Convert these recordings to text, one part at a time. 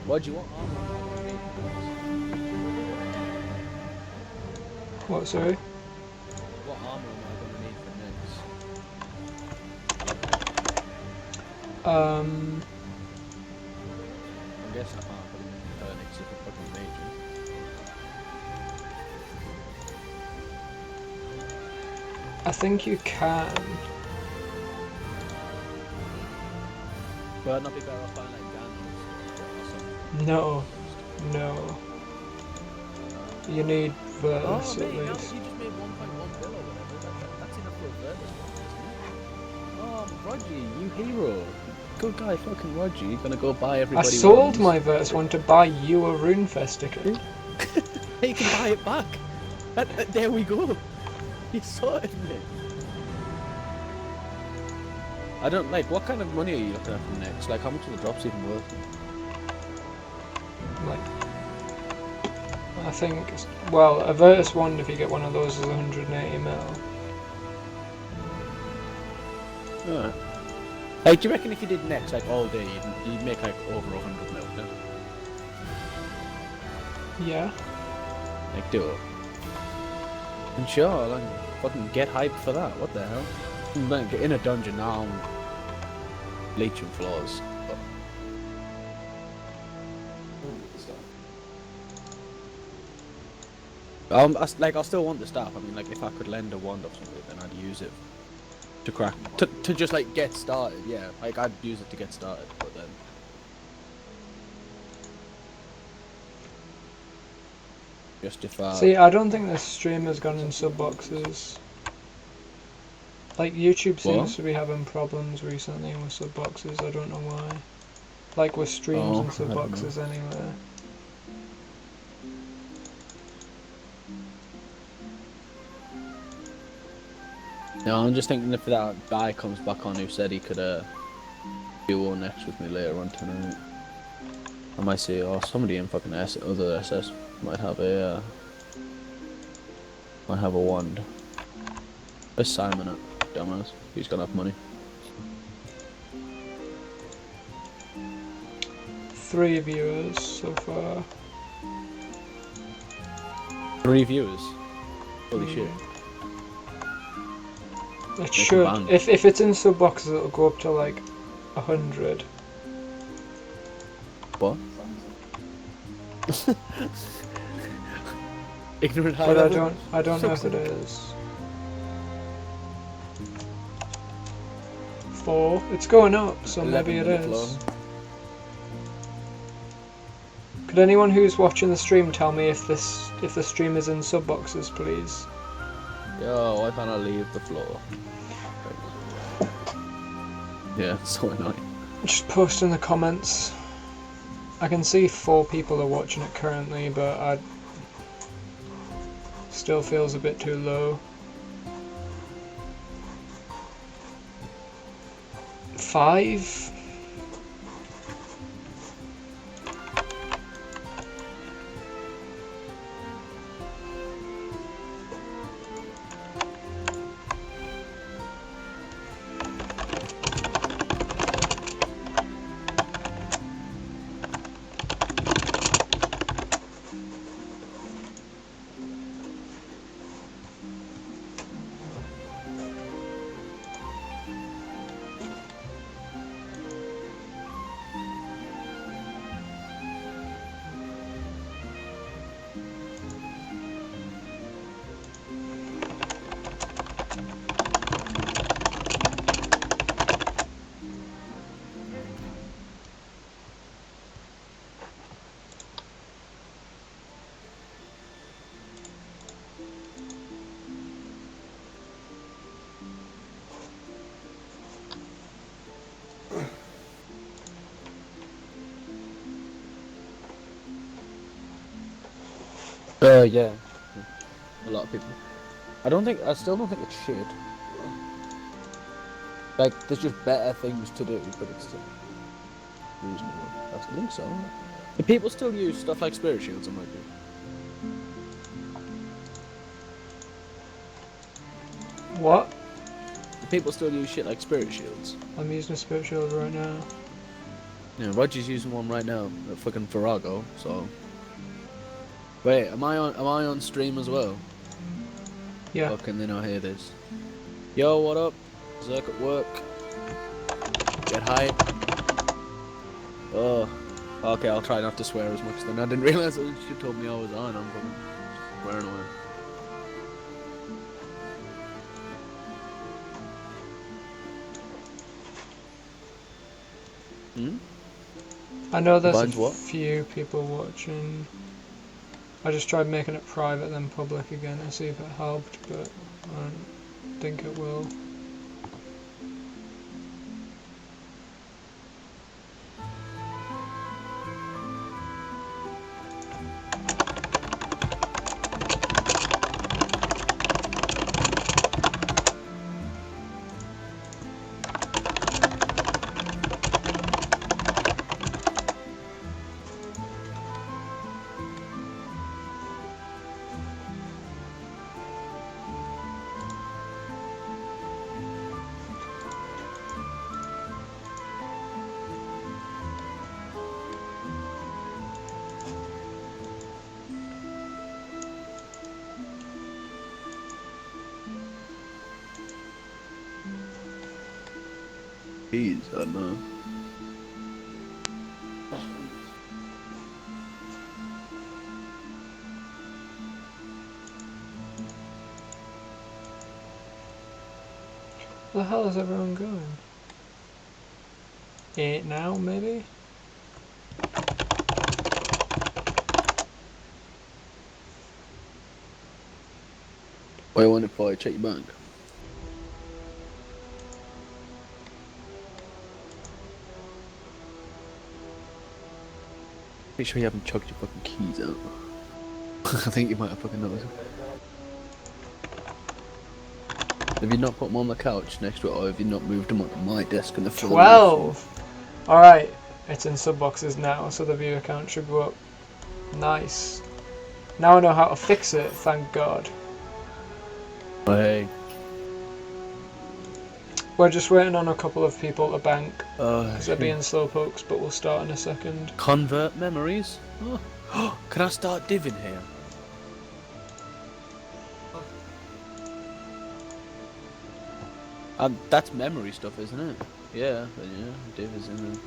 Rogie, what armor am I gonna need? What, sorry? What armor am I gonna need for next? I guess I can't put him in next if I fucking major. I think you can. But I'd not be better off buying like Daniels or something. No. No. You need verse Oh, at mate, now least. that you just made 1.1 bill or whatever, that's enough for a verse, isn't it? Oh, Rogie, you hero. Good guy, fucking Rogie. You're gonna go buy I everybody sold ones. my verse one to buy you a Runefest ticket. You can buy it back. There we go. You sorted me. I don't like. What kind of money are you looking at from next? Like, how much are the drops even worth? Like, I think, well, a verse one if you get one of those is 180 mil. Alright. Like, do you reckon if you did next, like, all day, you'd make, like, over 100 mil, no? Yeah. Like, do it. And sure, like, fucking get hyped for that. What the hell? Like, in a dungeon now, I'm bleaching floors. I'll still want the staff. I mean, like, if I could lend a wand or something, then I'd use it to crack, to just, like, get started, yeah. Like, I'd use it to get started, but then... Just if I... See, I don't think this stream has gone in sub boxes. Like, YouTube seems to be having problems recently with sub boxes, I don't know why. Like with streams and sub boxes anyway. No, I'm just thinking if that guy comes back on who said he could duo next with me later on tonight, I might say, oh, somebody in fucking other SS might have a wand. Where's Simon at? Dumbass. He's gonna have money. 3 viewers so far. 3 viewers? Holy shit. It should. If it's in sub boxes, it'll go up to like 100. What? Ignorant high but level? I don't know if it is. 4. It's going up, so maybe it is. Could anyone who's watching the stream tell me if the stream is in sub boxes, please? Yo, why can't I leave the floor? Yeah, it's so annoying. Just post in the comments. I can see 4 people are watching it currently, but I still feels a bit too low. 5? Yeah. A lot of people. I still don't think it's shit. Like, there's just better things to do, but it's still reasonable. I think so. Do people still use stuff like spirit shields on my group? What? Do people still use shit like spirit shields? I'm using a spirit shield right now. Yeah, Rogie's using one right now, at fucking Vorago, so... Wait, am I on stream as well? Yeah. Or can they not hear this? Yo, what up? Zerk at work. Get hype. Oh. Okay, I'll try not to swear as much then. I didn't realise that she told me I was on. I'm fucking swearing away. Hmm? I know there's Binds a what? few people watching. I just tried making it private then public again to see if it helped, but I don't think it will. Jeez, I don't know. Where the hell is everyone going? 8 now, maybe? Wait, I wonder if I check your bank. Make sure you haven't chucked your fucking keys out. I think you might have fucking noticed. Have you not put them on the couch next to it, or have you not moved them onto my desk on the floor? 12! Alright, it's in sub boxes now, so the viewer count should go up. Nice. Now I know how to fix it, thank God. Oh, hey. We're just waiting on a couple of people to bank, Oh, because they're being slow pokes, but we'll start in a second. Convert memories? Oh. Can I start diving here? That's memory stuff, isn't it? Yeah, div is in there.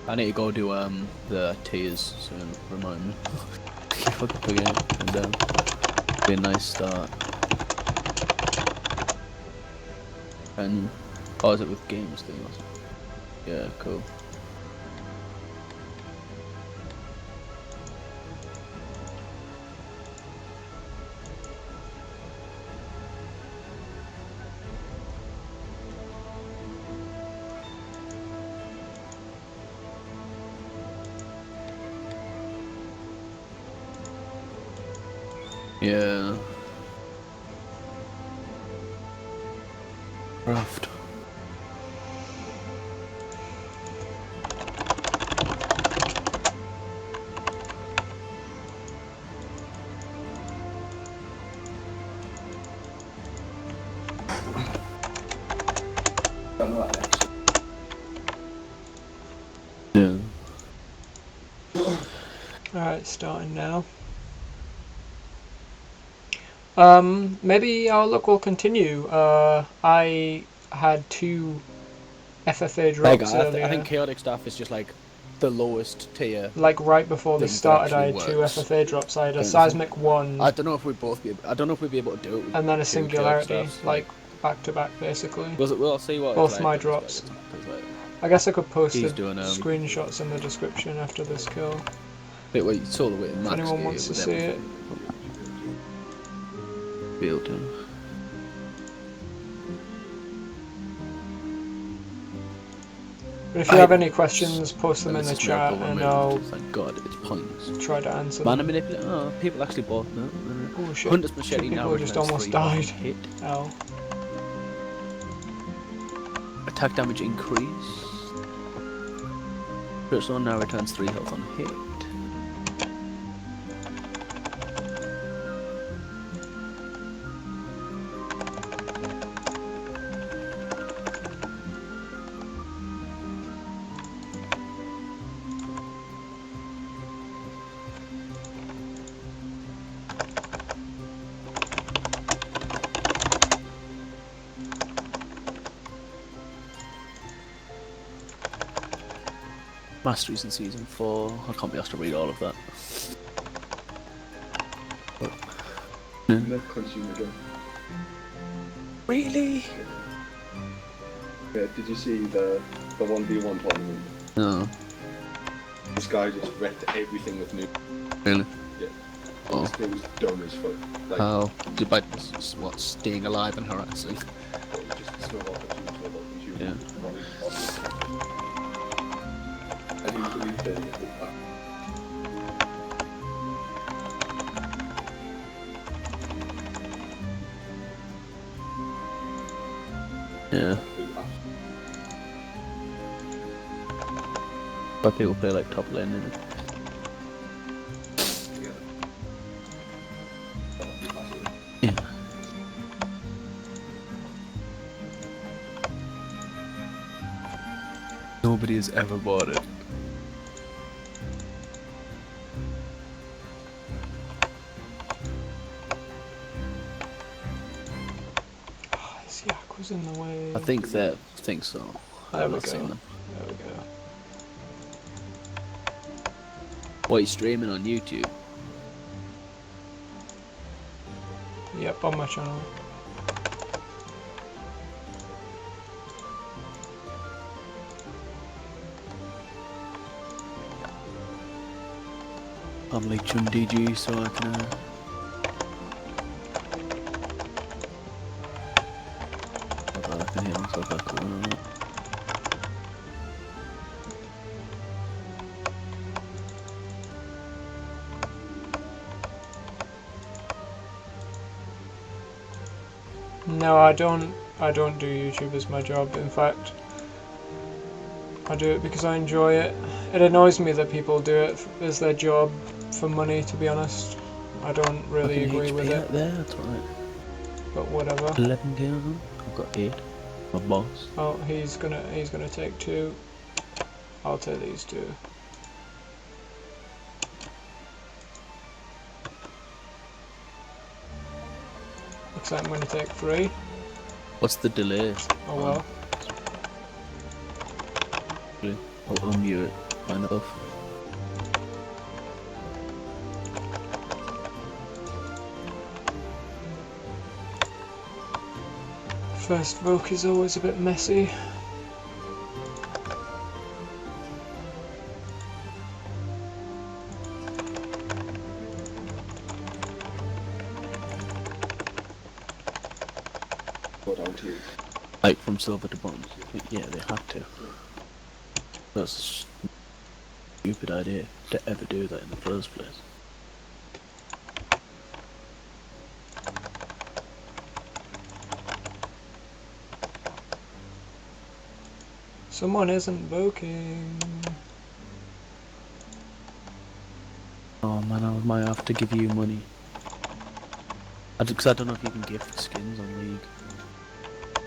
I need to go do the tiers soon. Remind me. Keep fucking forgetting. Calm down. Be a nice start. And oh, is it with games thing? Yeah, cool. Yeah. Craft. Yeah. Alright, starting now. Maybe our luck will continue. I had 2 FFA drops earlier. I think chaotic stuff is just like the lowest tier. Like right before this started, I had works. 2 FFA drops. I had a Seismic 1. I don't know if we'd be able to do it. With and then a 2 Singularity, stuffs, like back to back basically. We'll see what. Both it's my like, drops. like, I guess I could post the doing, screenshots in the description after this kill. Wait, you saw the way If anyone wants to see it. Built in. But if you have any questions, post them in the chat and I'll Thank God, it's pointless. try to answer Man, them. manipulate. Oh, people actually bought no. Oh shit. Hunter's 2 machete now people just returns almost 3 died. hit. Ow. Attack damage increase. First one now returns 3 health on hit. Masteries in season 4. I can't be asked to read all of that. But, Never consume again. really? Yeah, did you see the 1v1 tournament? No. This guy just wrecked everything with new. Really? Yeah. Oh. It was dumb as fuck. Like, How? By what? Staying alive and harassing? just snowball consume. Yeah. And he was really dead with that. Yeah. But people play like top lane, innit? Yeah. Nobody has ever bought it. Oh, this yak was in the way. I think so. There I've we not seen go. them. There we go. What, are you streaming on YouTube? Yep, on my channel. I'm like Chum DG, so I can. Oh god, I can hear myself echoing. No, I don't do YouTube as my job. In fact, I do it because I enjoy it. It annoys me that people do it as their job for money, to be honest. I don't really agree with it. There, that's right. But whatever. 11 kills. I've got 8. My boss. Oh, he's gonna take 2. I'll take these 2. Looks like I'm gonna take 3. What's the delay? Oh well. I'll unmute it. Find it off. First Voke is always a bit messy. Go down to you. Like from silver to bronze. Yeah, they have to. That's a stupid idea to ever do that in the first place. Someone isn't voking. Oh man, I might have to give you money. Because I don't know if you can gift skins on League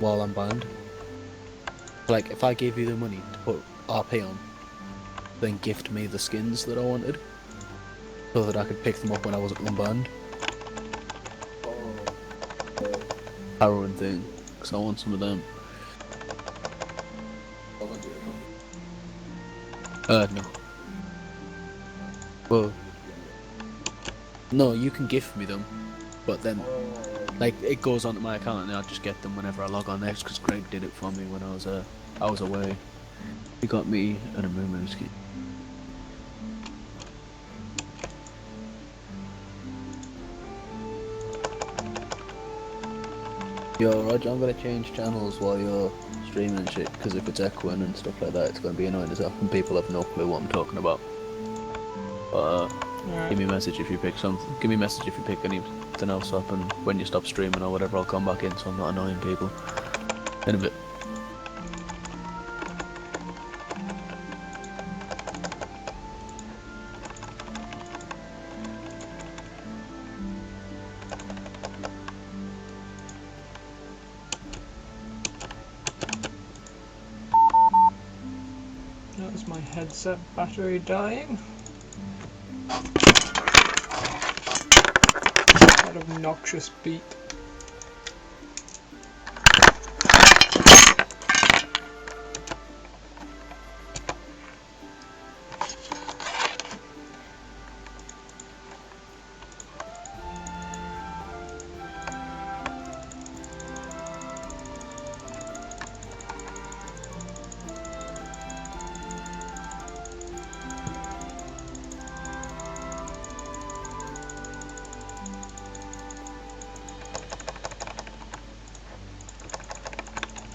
while I'm banned. Like, if I gave you the money to put RP on, then gift me the skins that I wanted, so that I could pick them up when I wasn't unbanned. Harrowing thing, because I want some of them. No. Well, no, you can gift me them, but then, like, it goes onto my account and I just get them whenever I log on next, because Craig did it for me when I was away. He got me an Amumu skin. Yo, Roger, I'm gonna change channels while you're streaming and shit, because if it's echoing and stuff like that, it's gonna be annoying as hell, and people have no clue what I'm talking about. But give me a message if you pick something. Give me a message if you pick anything else up, and when you stop streaming or whatever, I'll come back in, so I'm not annoying people. In a bit. That was my headset battery dying. That obnoxious beat.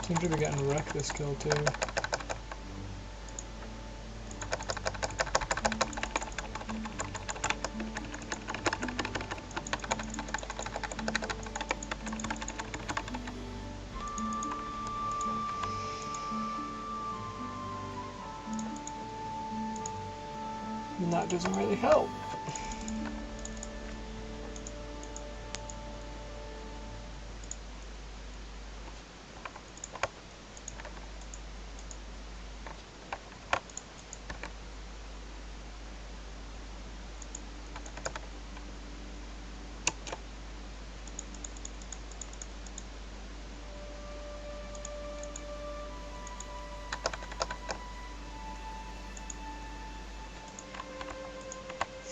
Seem to be getting wrecked this kill too. And that doesn't really help.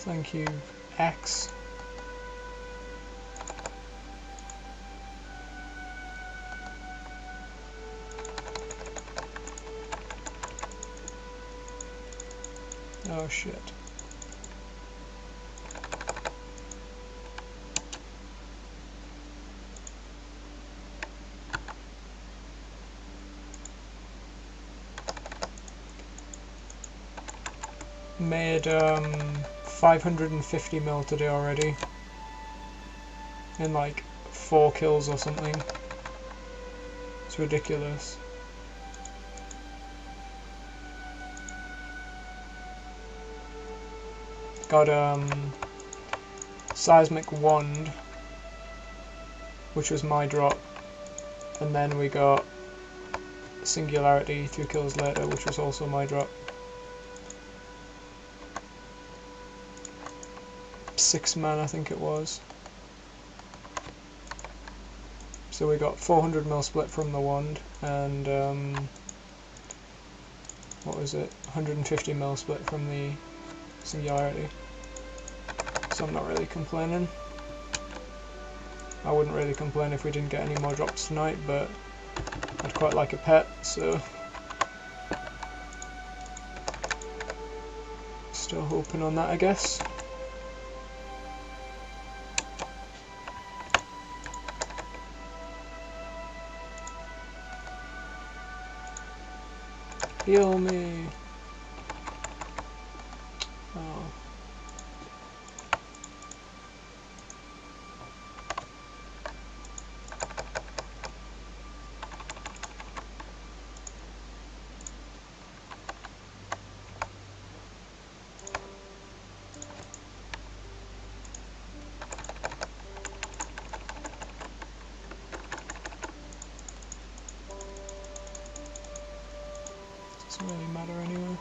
Thank you, X. Oh shit. Made 550 mil today already, in like 4 kills or something. It's ridiculous. Got Seismic wand, which was my drop, and then we got Singularity 3 kills later, which was also my drop. 6-man I think it was. So we got 400 mil split from the wand, and what was it, 150 mil split from the Singularity. So I'm not really complaining. I wouldn't really complain if we didn't get any more drops tonight, but I'd quite like a pet, so still hoping on that, I guess. Heal me. Oh. Doesn't really matter anyway.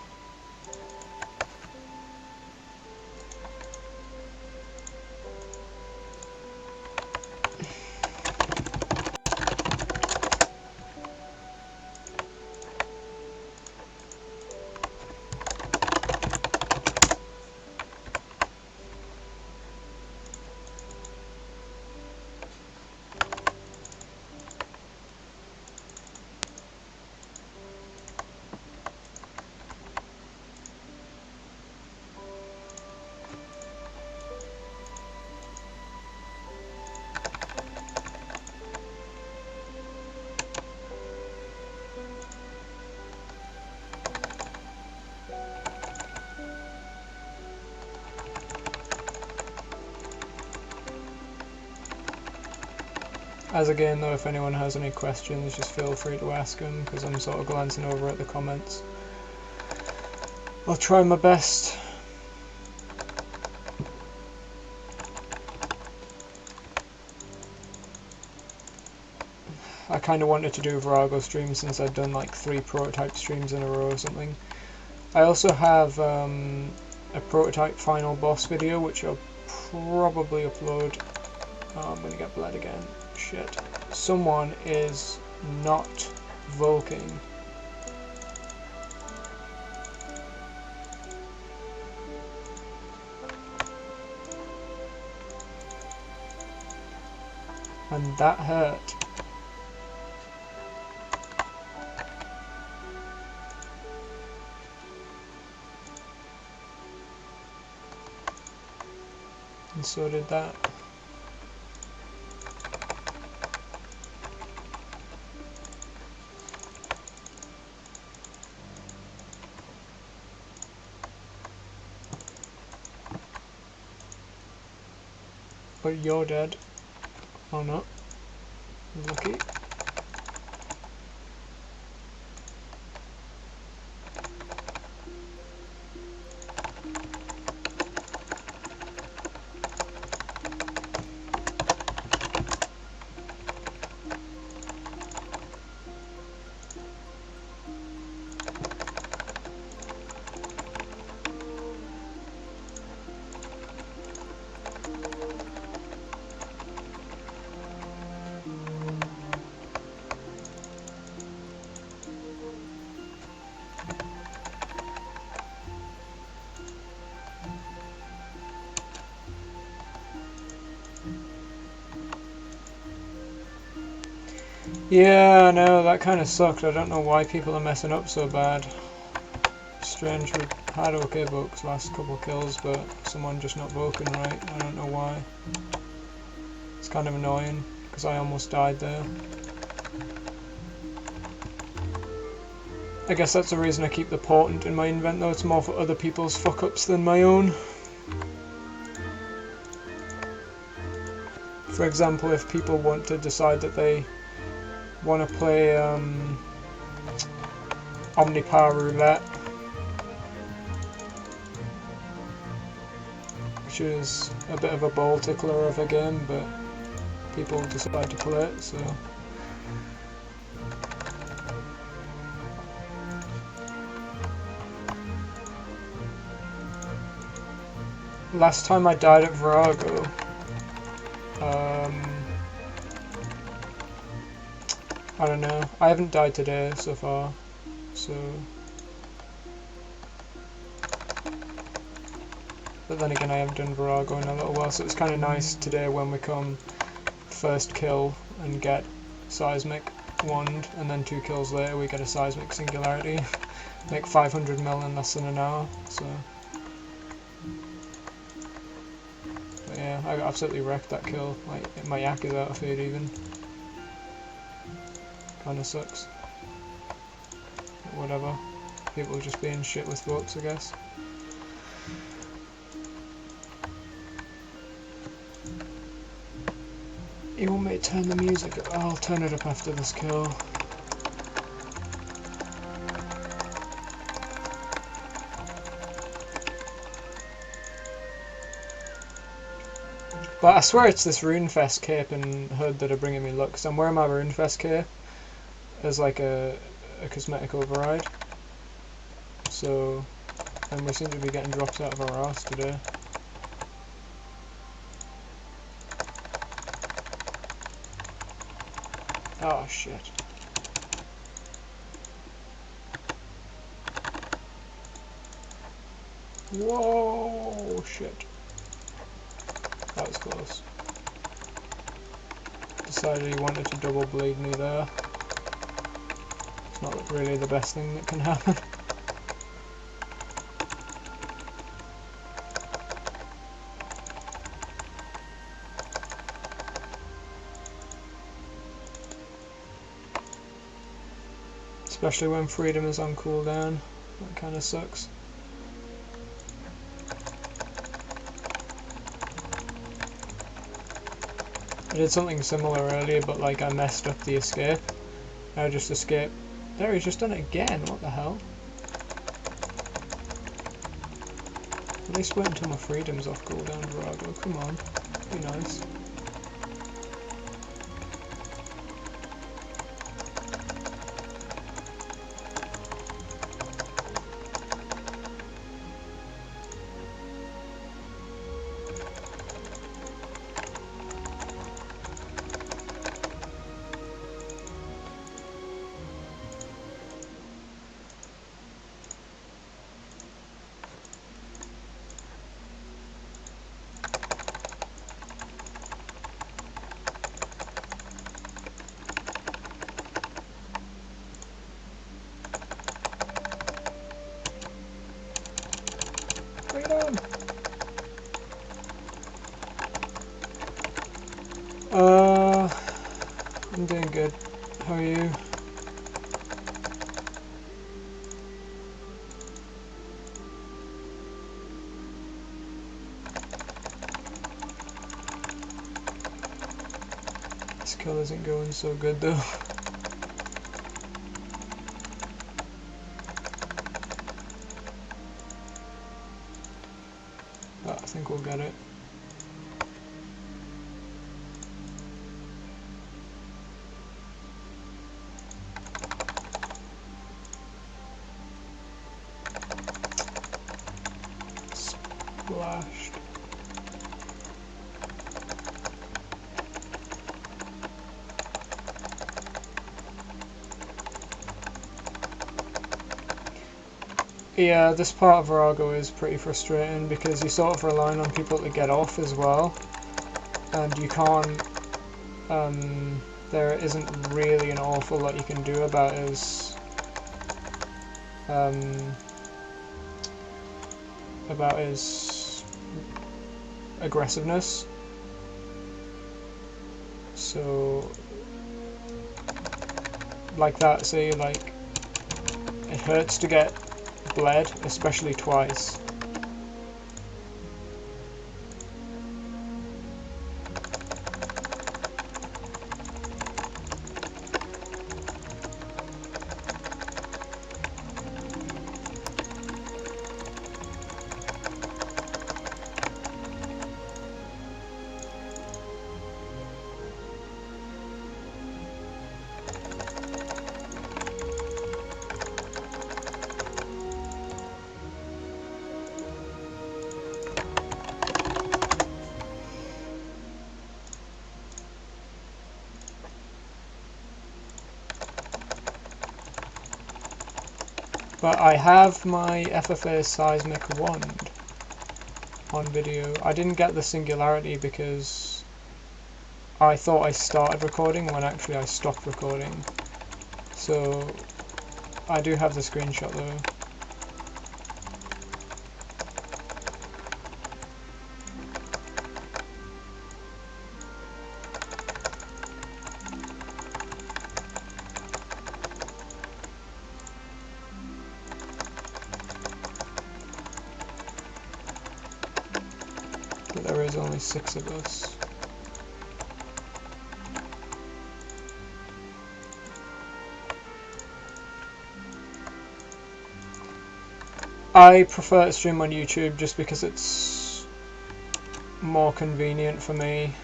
As again though, if anyone has any questions, just feel free to ask them, because I'm sort of glancing over at the comments. I'll try my best. I kind of wanted to do a Vorago stream since I'd done like 3 prototype streams in a row or something. I also have a prototype final boss video, which I'll probably upload. Oh, I'm gonna get bled again. Shit. Someone is not Volking. And that hurt. And so did that. But you're dead. Or not. Lucky. Yeah, I know, that kind of sucked. I don't know why people are messing up so bad. Strange, we had okay books last couple kills, but someone just not voking right. I don't know why. It's kind of annoying, because I almost died there. I guess that's the reason I keep the portent in my invent, though. It's more for other people's fuck-ups than my own. For example, if people want to decide that they want to play Omnipower Roulette, which is a bit of a ball tickler of a game, but people decide to play it, so... Last time I died at Vorago, I don't know. I haven't died today so far, so... But then again, I haven't done Vorago in a little while, so it's kind of nice today when we come first kill and get Seismic wand, and then 2 kills later we get a Seismic Singularity. Make 500 mil in less than an hour, so... But yeah, I absolutely wrecked that kill. My yak is out of food even. Kinda sucks. But whatever. People just being shit with votes, I guess. You want me to turn the music up? I'll turn it up after this kill. But I swear it's this Runefest cape and hood that are bringing me luck, because I'm wearing my Runefest cape as like a cosmetic override. So, and we seem to be getting drops out of our arse today. Oh shit. Whoa, shit. That was close. Decided he wanted to double bleed me there. It's not really the best thing that can happen. Especially when freedom is on cooldown. That kind of sucks. I did something similar earlier, but like I messed up the escape. I just escaped. There, he's just done it again. What the hell? At least wait until my freedom's off cooldown, Vorago. Come on. Be nice. Freedom! I'm doing good. How are you? This kill isn't going so good though. But I think we'll get it. Splashed. Yeah, this part of Vorago is pretty frustrating because you're sort of relying on people to get off as well, and you can't, there isn't really an awful lot you can do about his, aggressiveness. So, like that, see, like, it hurts to get bled, especially twice. But I have my FFA Seismic wand on video. I didn't get the Singularity because I thought I started recording when actually I stopped recording. So I do have the screenshot though. But there is only 6 of us. I prefer to stream on YouTube just because it's more convenient for me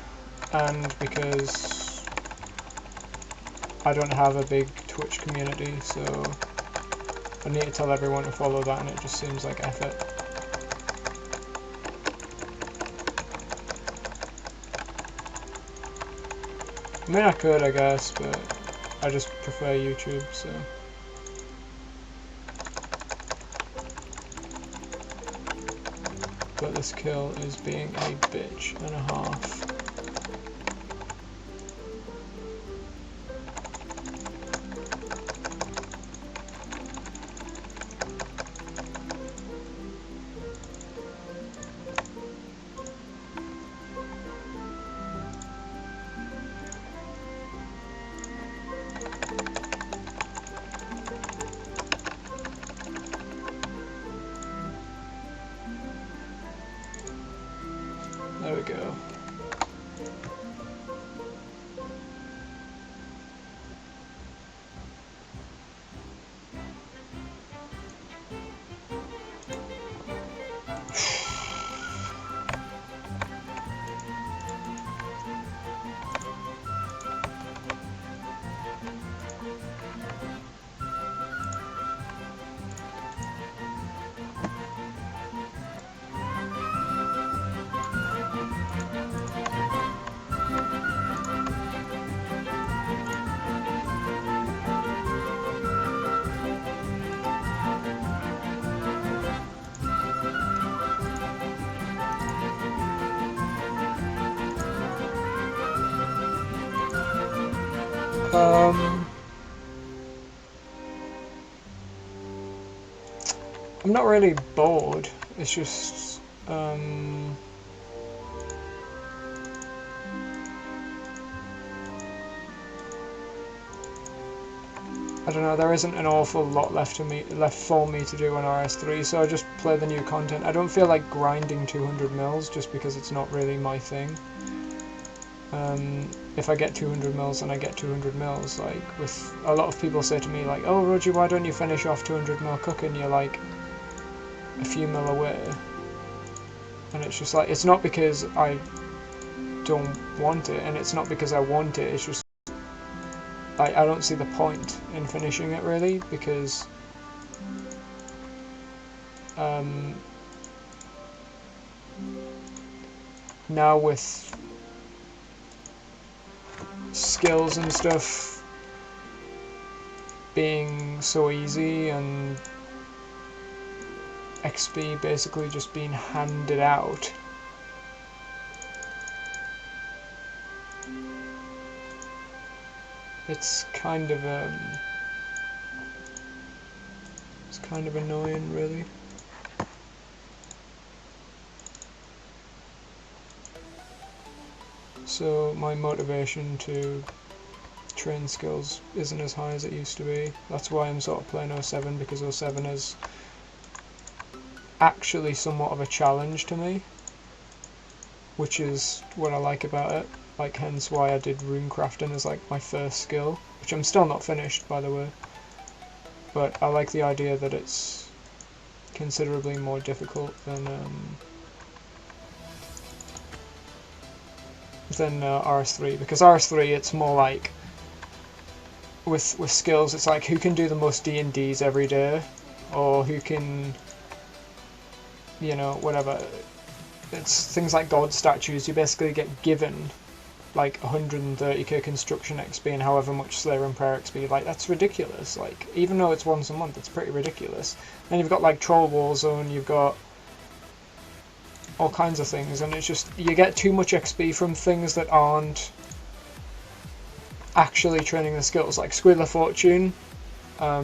and because I don't have a big Twitch community, so I need to tell everyone to follow that and it just seems like effort. I mean, I could, I guess, but I just prefer YouTube, so. But this kill is being a bitch and a half. There we go. I'm not really bored, it's just, I don't know, there isn't an awful lot left for me to do on RS3, so I just play the new content. I don't feel like grinding 200 mils just because it's not really my thing. if I get 200 mils, then I get 200 mils. Like, with a lot of people say to me, like, oh, Rogie, why don't you finish off 200 mil cooking? You're like a few mil away. And it's just like, it's not because I don't want it, and it's not because I want it, it's just like, I don't see the point in finishing it, really, because now with skills and stuff being so easy and XP basically just being handed out, it's kind of annoying, really. So my motivation to train skills isn't as high as it used to be. That's why I'm sort of playing 07, because 07 is actually somewhat of a challenge to me, which is what I like about it. Like, hence why I did rune crafting as like my first skill, which I'm still not finished, by the way. But I like the idea that it's considerably more difficult than RS3, because RS3 it's more like with skills, it's like who can do the most D&Ds every day, or who can, you know, whatever. It's things like god statues. You basically get given like 130k construction XP and however much Slayer and Prayer XP. Like, that's ridiculous. Like, even though it's once a month, it's pretty ridiculous. Then you've got like Troll Warzone, you've got all kinds of things, and it's just, you get too much XP from things that aren't actually training the skills. Like Squeal of Fortune, I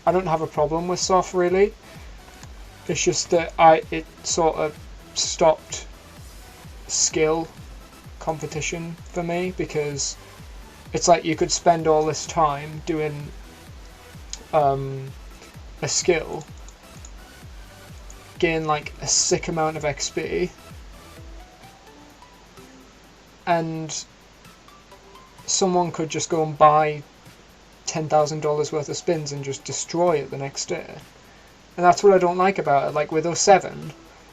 don't have a problem with Soft, really. It's just that it sort of stopped skill competition for me, because it's like you could spend all this time doing a skill, gain like a sick amount of XP, and someone could just go and buy $10,000 worth of spins and just destroy it the next day. And that's what I don't like about it. Like with 07,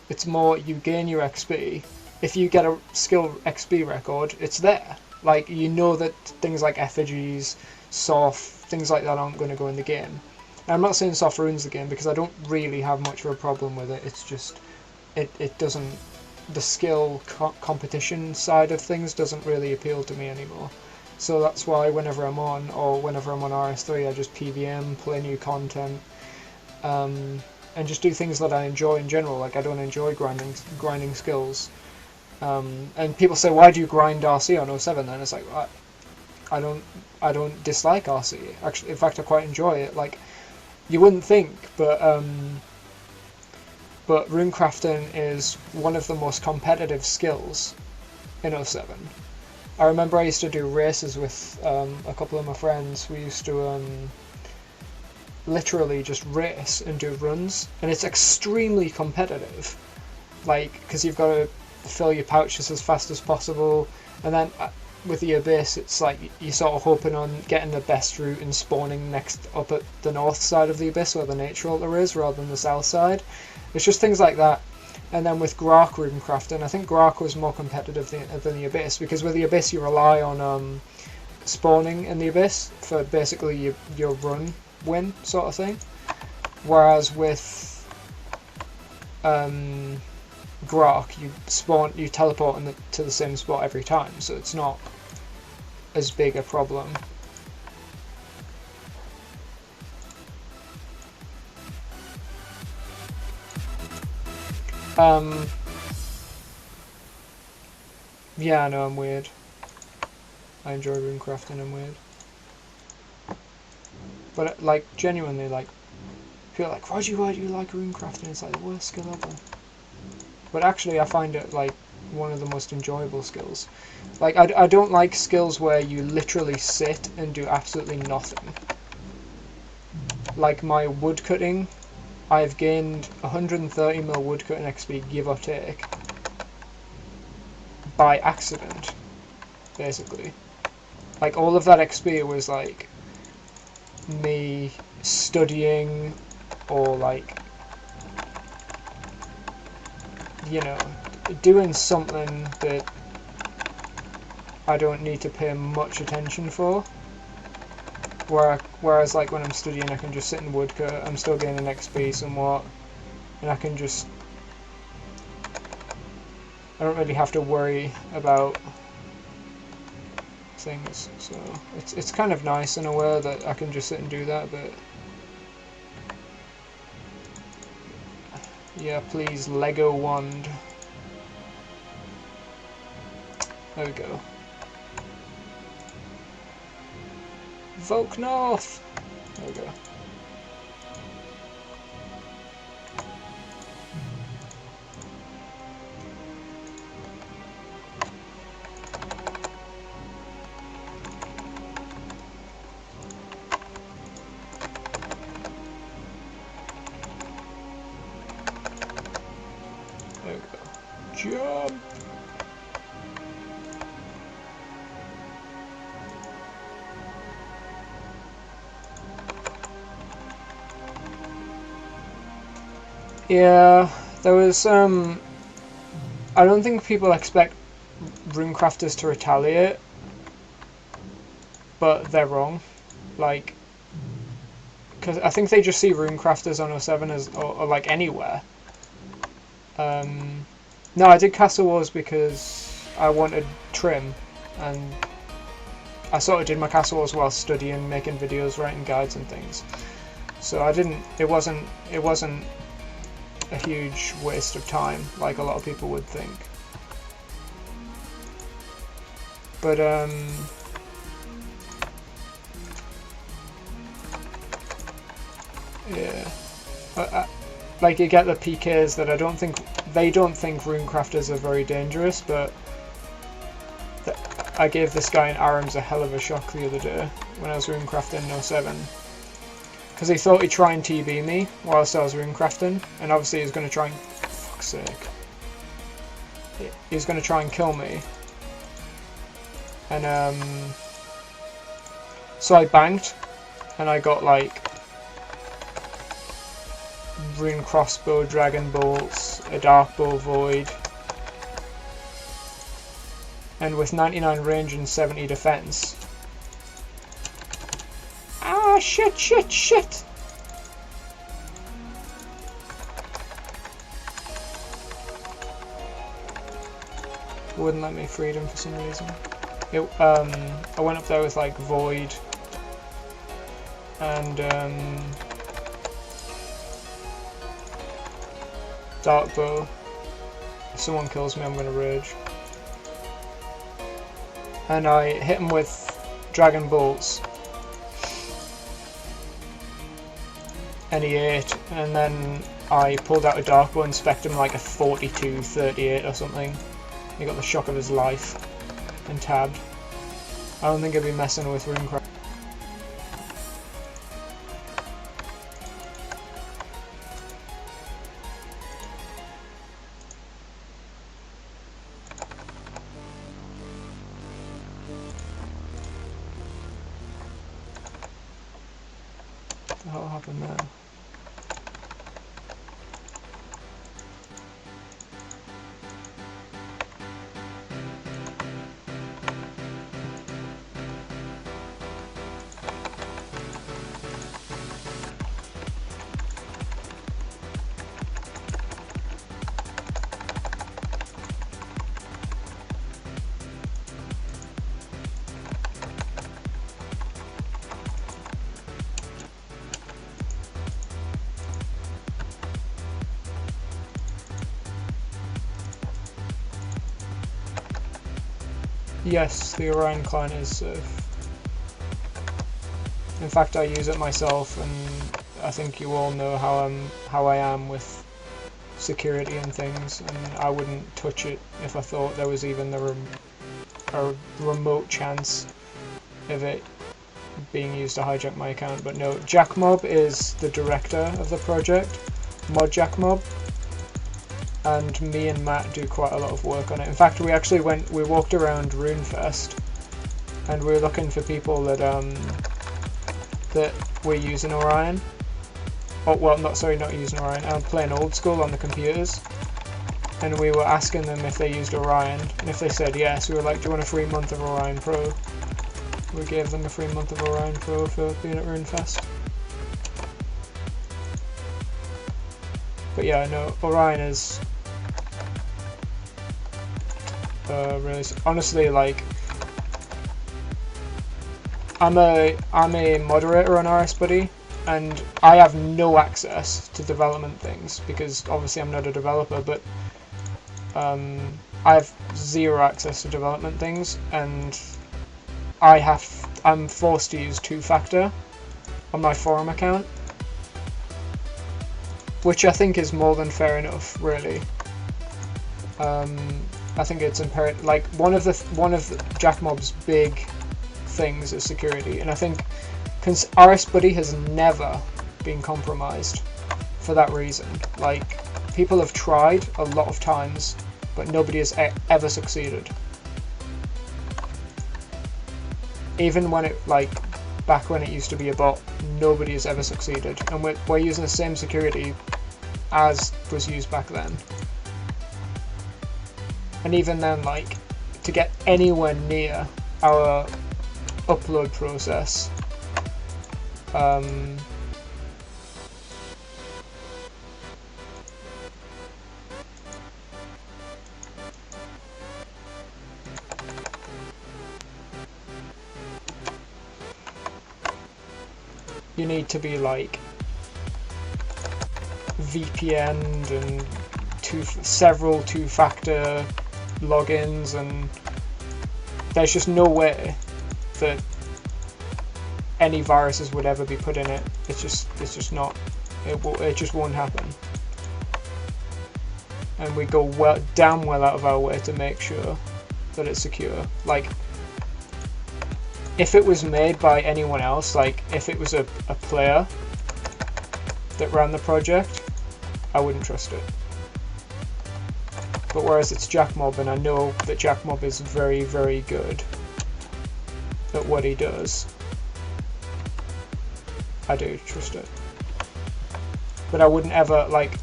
it's more you gain your XP. If you get a skill XP record, it's there. Like, you know that things like effigies, soft, things like that aren't going to go in the game. And I'm not saying soft ruins the game, because I don't really have much of a problem with it. It's just, it doesn't, the skill competition side of things doesn't really appeal to me anymore. So that's why whenever I'm on, or whenever I'm on RS3, I just PVM, play new content, and just do things that I enjoy in general. Like, I don't enjoy grinding skills. And people say, why do you grind RC on 07 then? It's like, I don't dislike RC. Actually, in fact, I quite enjoy it. Like, you wouldn't think, but runecrafting is one of the most competitive skills in 07. I remember I used to do races with a couple of my friends. We used to literally just race and do runs, and it's extremely competitive. Like, because you've got to fill your pouches as fast as possible, and then with the Abyss, it's like you're sort of hoping on getting the best route and spawning next up at the north side of the Abyss where the nature altar is, rather than the south side. It's just things like that. And then with Grark runecrafting, I think Grark was more competitive than the Abyss, because with the Abyss you rely on spawning in the Abyss for basically your run win sort of thing, whereas with Grark, you teleport to the same spot every time, so it's not as big a problem. Yeah, I know I'm weird. I enjoy runecrafting, I'm weird. But like, genuinely, like, people are like, Rogie, why do you like runecrafting? It's like the worst skill ever. But actually I find it like one of the most enjoyable skills. Like, I don't like skills where you literally sit and do absolutely nothing. Like my woodcutting, I've gained 130 mil woodcutting XP, give or take, by accident. basically. Like, all of that XP was, like, me studying, or, like, you know, doing something that I don't need to pay much attention for. Whereas, like, when I'm studying, I can just sit in woodcut, I'm still gaining XP somewhat, and I can just... I don't really have to worry about things, so it's kind of nice in a way that I can just sit and do that, but... Yeah, please, Lego wand. There we go. Volk North! There we go. There we go. Jump! Yeah, there was, I don't think people expect runecrafters to retaliate, but they're wrong. Like, because I think they just see runecrafters on 07 as, or like anywhere. No, I did Castle Wars because I wanted trim, and I sort of did my Castle Wars while studying, making videos, writing guides and things. So I didn't, it wasn't a huge waste of time, like a lot of people would think. But, yeah. Like, you get the PKs that they don't think runecrafters are very dangerous, but I gave this guy in ARMS a hell of a shock the other day when I was runecrafting in 07. Because he thought he'd try and TB me whilst I was runecrafting, and obviously he was going to try and... fuck's sake. He was going to try and kill me. And, so I banked, and I got, like, rune crossbow, dragon bolts, a dark bow void, and with 99 range and 70 defense. Ah, shit, shit, shit! Wouldn't let me freedom for some reason. I went up there with like void and dark bow. If someone kills me, I'm gonna rage. And I hit him with dragon bolts. And he ate, and then I pulled out a dark bow and spec'd him like a 42-38 or something. He got the shock of his life and tabbed. I don't think I'd be messing with runecraft. What the hell happened there? Yes, the Orion client is safe. In fact, I use it myself, and I think you all know how I am with security and things, and I wouldn't touch it if I thought there was even a remote chance of it being used to hijack my account. But no, Jackmob is the director of the project, Mod Jackmob, and me and Matt do quite a lot of work on it. In fact, we walked around RuneFest, and we were looking for people that were using Orion. Oh, well, not using Orion, playing OldSchool on the computers. And we were asking them if they used Orion, and if they said yes, we were like, do you want a free month of Orion Pro? We gave them a free month of Orion Pro for being at RuneFest. But yeah, no, Orion is really, honestly, like, I'm a moderator on RS Buddy, and I have no access to development things because obviously I'm not a developer, but I have zero access to development things, and I'm forced to use two-factor on my forum account, which I think is more than fair enough, really. I think it's imperative. Like one of Jackmob's big things is security, and I think RS Buddy has never been compromised for that reason. Like, people have tried a lot of times, but nobody has ever succeeded. Even when back when it used to be a bot, nobody has ever succeeded, and we're using the same security as was used back then. And even then, like, to get anywhere near our upload process, you need to be like VPN'd and several two-factor logins, and there's just no way that any viruses would ever be put in it. It's just not. It just won't happen. And we go damn well out of our way to make sure that it's secure. Like, if it was made by anyone else, like if it was a player that ran the project, I wouldn't trust it. But whereas it's Jackmob, and I know that Jackmob is very, very good at what he does, I do trust it. But I wouldn't ever, like,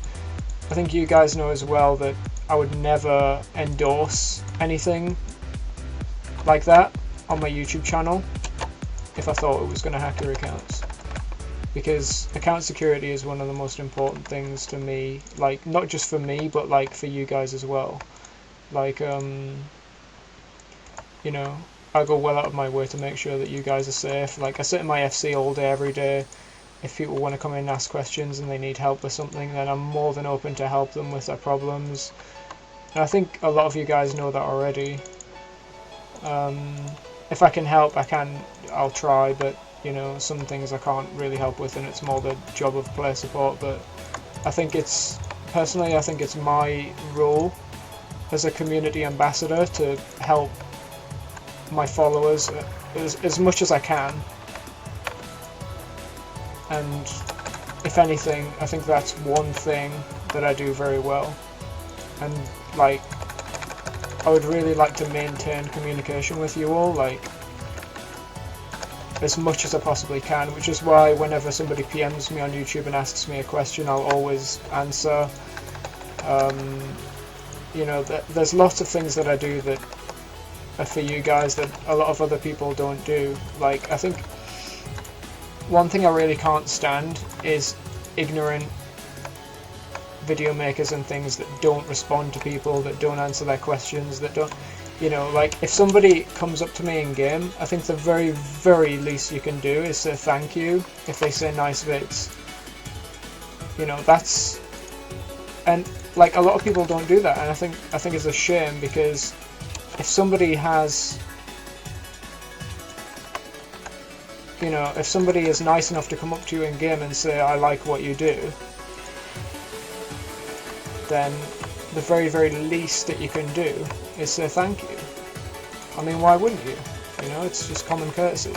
I think you guys know as well that I would never endorse anything like that on my YouTube channel if I thought it was going to hack your accounts. Because account security is one of the most important things to me, like, not just for me, but like for you guys as well. Like, you know, I go well out of my way to make sure that you guys are safe. Like, I sit in my FC all day, every day. If people want to come in and ask questions and they need help with something, then I'm more than open to help them with their problems. And I think a lot of you guys know that already. If I can help, I'll try, but you know, some things I can't really help with, and it's more the job of player support. But I think it's my role as a community ambassador to help my followers as much as I can. And if anything, I think that's one thing that I do very well. And like, I would really like to maintain communication with you all, like, as much as I possibly can, which is why whenever somebody PMs me on YouTube and asks me a question, I'll always answer. You know, there's lots of things that I do that are for you guys that a lot of other people don't do. Like, I think one thing I really can't stand is ignorant video makers and things that don't respond to people, that don't answer their questions, that don't, you know, like, if somebody comes up to me in game, I think the very, very least you can do is say thank you if they say nice vids. You know, that's, and like, a lot of people don't do that, and I think it's a shame, because if somebody has, you know, if somebody is nice enough to come up to you in game and say I like what you do, then the very, very least that you can do is say thank you. I mean, why wouldn't you? You know, it's just common courtesy.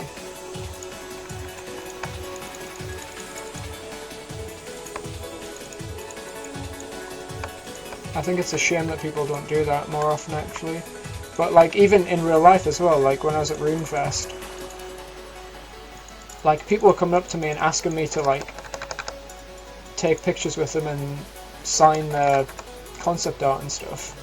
I think it's a shame that people don't do that more often, actually. But like even in real life as well, like when I was at RuneFest, like people were coming up to me and asking me to like take pictures with them and sign their concept art and stuff.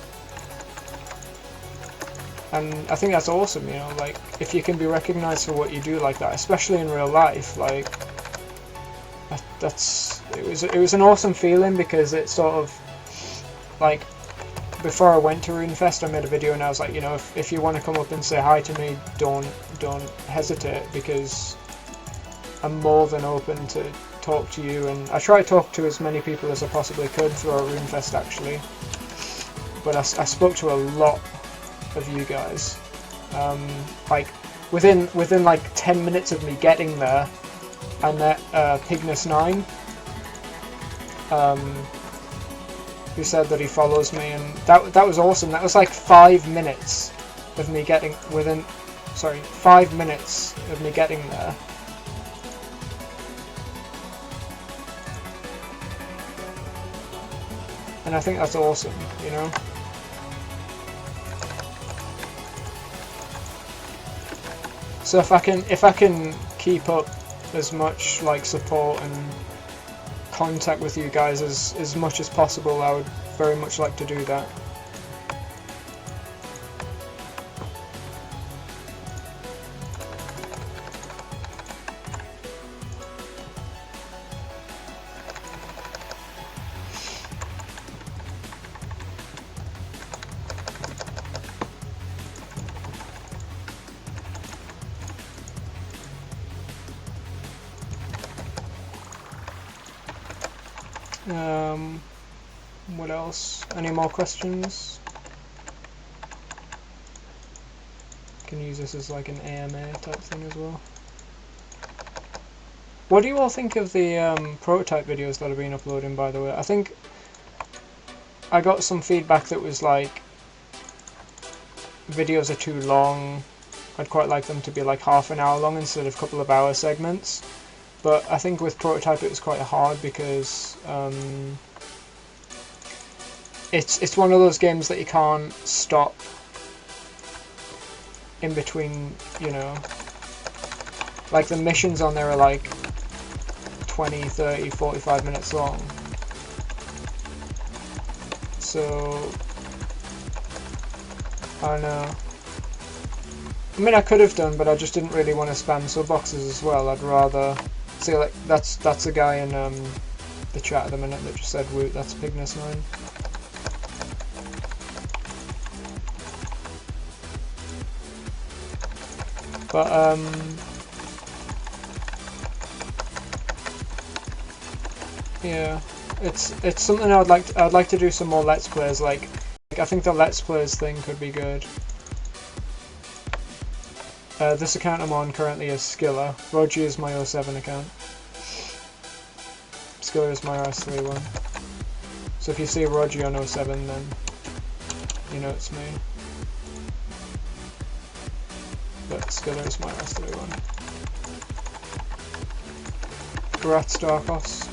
And I think that's awesome, you know, like if you can be recognized for what you do like that, especially in real life, like it was an awesome feeling, because it sort of like, before I went to RuneFest, I made a video and I was like, you know, if you want to come up and say hi to me, don't hesitate, because I'm more than open to talk to you. And I try to talk to as many people as I possibly could throughout RuneFest, actually. But I spoke to a lot of you guys. Like within like 10 minutes of me getting there, I met Pignus9, who said that he follows me, and that was awesome. That was like 5 minutes of me getting 5 minutes of me getting there. And I think that's awesome, you know. So if I can keep up as much like support and contact with you guys as much as possible, I would very much like to do that. What else? Any more questions? Can use this as like an AMA type thing as well. What do you all think of the prototype videos that have been uploading, by the way? I think I got some feedback that was like, videos are too long. I'd quite like them to be like half an hour long instead of a couple of hour segments. But I think with prototype it was quite hard, because it's one of those games that you can't stop in between, you know. Like the missions on there are like 20, 30, 45 minutes long. So I don't know. I mean, I could have done, but I just didn't really want to spam sub boxes as well. I'd rather see, like that's a guy in the chat at the minute that just said woot. That's Pignus9. But yeah, it's something I'd like to do some more Let's Plays. Like I think the Let's Plays thing could be good. This account I'm on currently is Skiller. Rogie is my 07 account. Skiller is my RS31. So if you see Rogie on 07, then you know it's me. But Skiller is my RS31. Grats Darkos.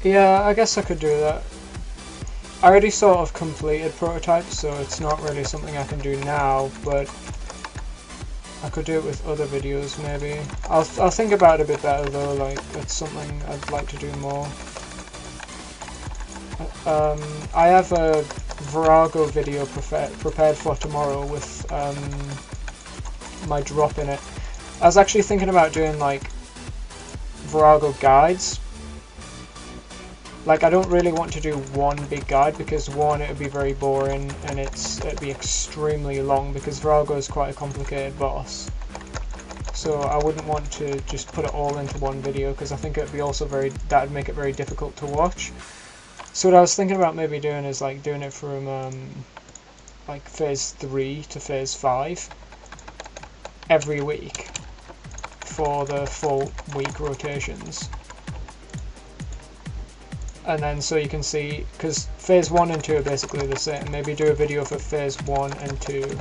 Yeah, I guess I could do that. I already sort of completed prototypes, so it's not really something I can do now, but I could do it with other videos maybe. I'll think about it a bit better though, like it's something I'd like to do more. I have a Vorago video prepared for tomorrow with my drop in it. I was actually thinking about doing like Vorago guides. Like, I don't really want to do one big guide, because one, it would be very boring, and it'd be extremely long, because Vorago is quite a complicated boss. So I wouldn't want to just put it all into one video, because I think it'd be also that'd make it very difficult to watch. So what I was thinking about maybe doing is like doing it from like phase 3 to phase 5 every week for the full week rotations. And then so you can see, because phase 1 and 2 are basically the same, maybe do a video for phase 1 and 2,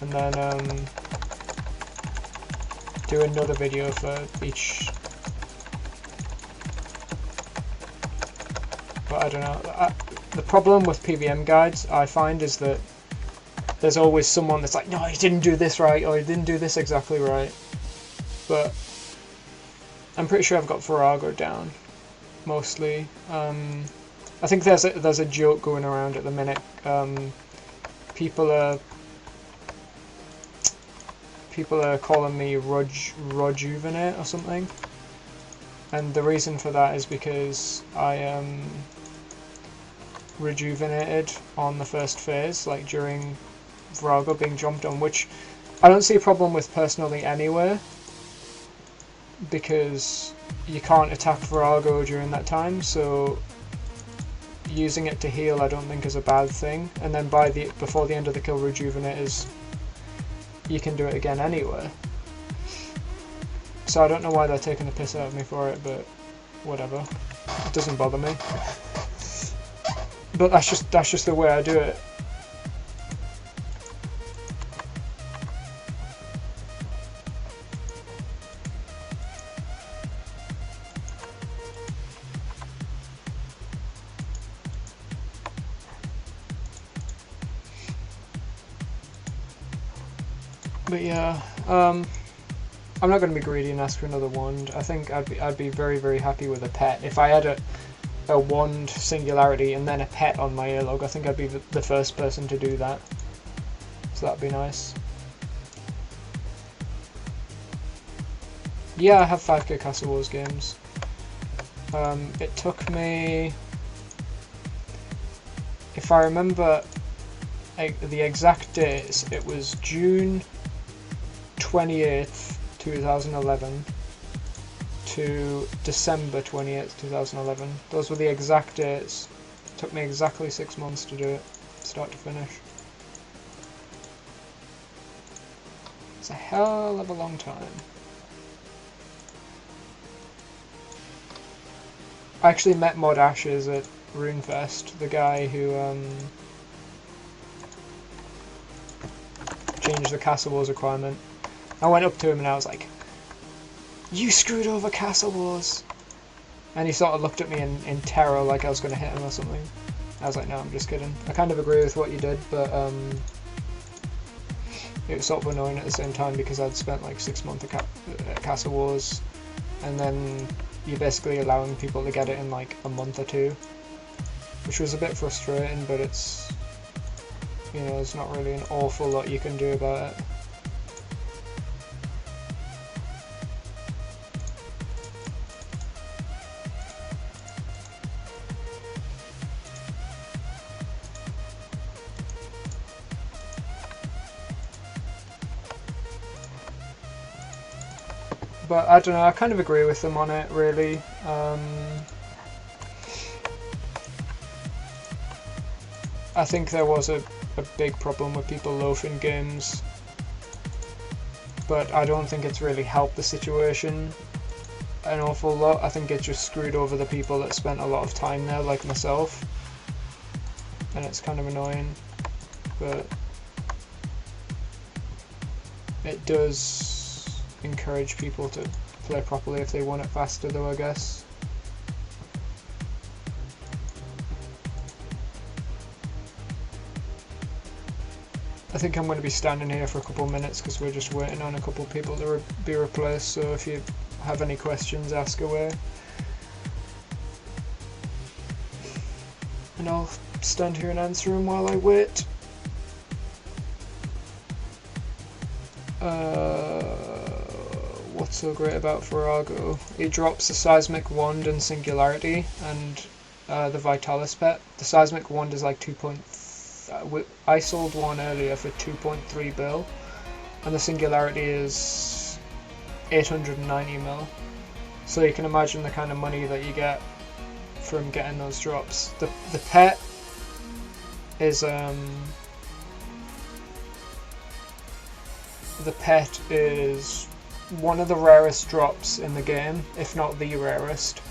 and then do another video for each. But I don't know, the problem with PVM guides I find is that there's always someone that's like, no, you didn't do this right, or you didn't do this exactly right. But I'm pretty sure I've got Vorago down, mostly. I think there's a joke going around at the minute. People are calling me Rojuvenate or something, and the reason for that is because I rejuvenated on the first phase, like during Vorago being jumped on, which I don't see a problem with personally anyway, because you can't attack Vorago during that time, so using it to heal I don't think is a bad thing. And then before the end of the kill rejuvenate is, you can do it again anyway. So I don't know why they're taking the piss out of me for it, but whatever. It doesn't bother me. But that's just the way I do it. But yeah, I'm not going to be greedy and ask for another wand. I think I'd be very, very happy with a pet. If I had a wand Singularity and then a pet on my earlog, I think I'd be the first person to do that. So that'd be nice. Yeah, I have 5k Castle Wars games. It took me, if I remember the exact days, it was June 28th, 2011 to December 28th, 2011. Those were the exact dates. It took me exactly 6 months to do it, start to finish. It's a hell of a long time. I actually met Mod Ashes at RuneFest, the guy who changed the Castle Wars requirement. I went up to him and I was like, "You screwed over Castle Wars!" And he sort of looked at me in terror, like I was going to hit him or something. I was like, "No, I'm just kidding. I kind of agree with what you did, but it was sort of annoying at the same time because I'd spent like 6 months at Castle Wars, and then you're basically allowing people to get it in like a month or two, which was a bit frustrating, but it's, you know, there's not really an awful lot you can do about it." But I don't know, I kind of agree with them on it, really. I think there was a big problem with people loafing games, but I don't think it's really helped the situation an awful lot. I think it just screwed over the people that spent a lot of time there, like myself, and it's kind of annoying, but it does encourage people to play properly if they want it faster, though, I guess. I think I'm going to be standing here for a couple of minutes because we're just waiting on a couple of people to be replaced, so if you have any questions, ask away. And I'll stand here and answer them while I wait. What's so great about Vorago? It drops the Seismic Wand and Singularity and the Vitalis pet. The Seismic Wand is like I sold one earlier for 2.3 bill, and the Singularity is 890 mil. So you can imagine the kind of money that you get from getting those drops. The pet is the pet is one of the rarest drops in the game, if not the rarest.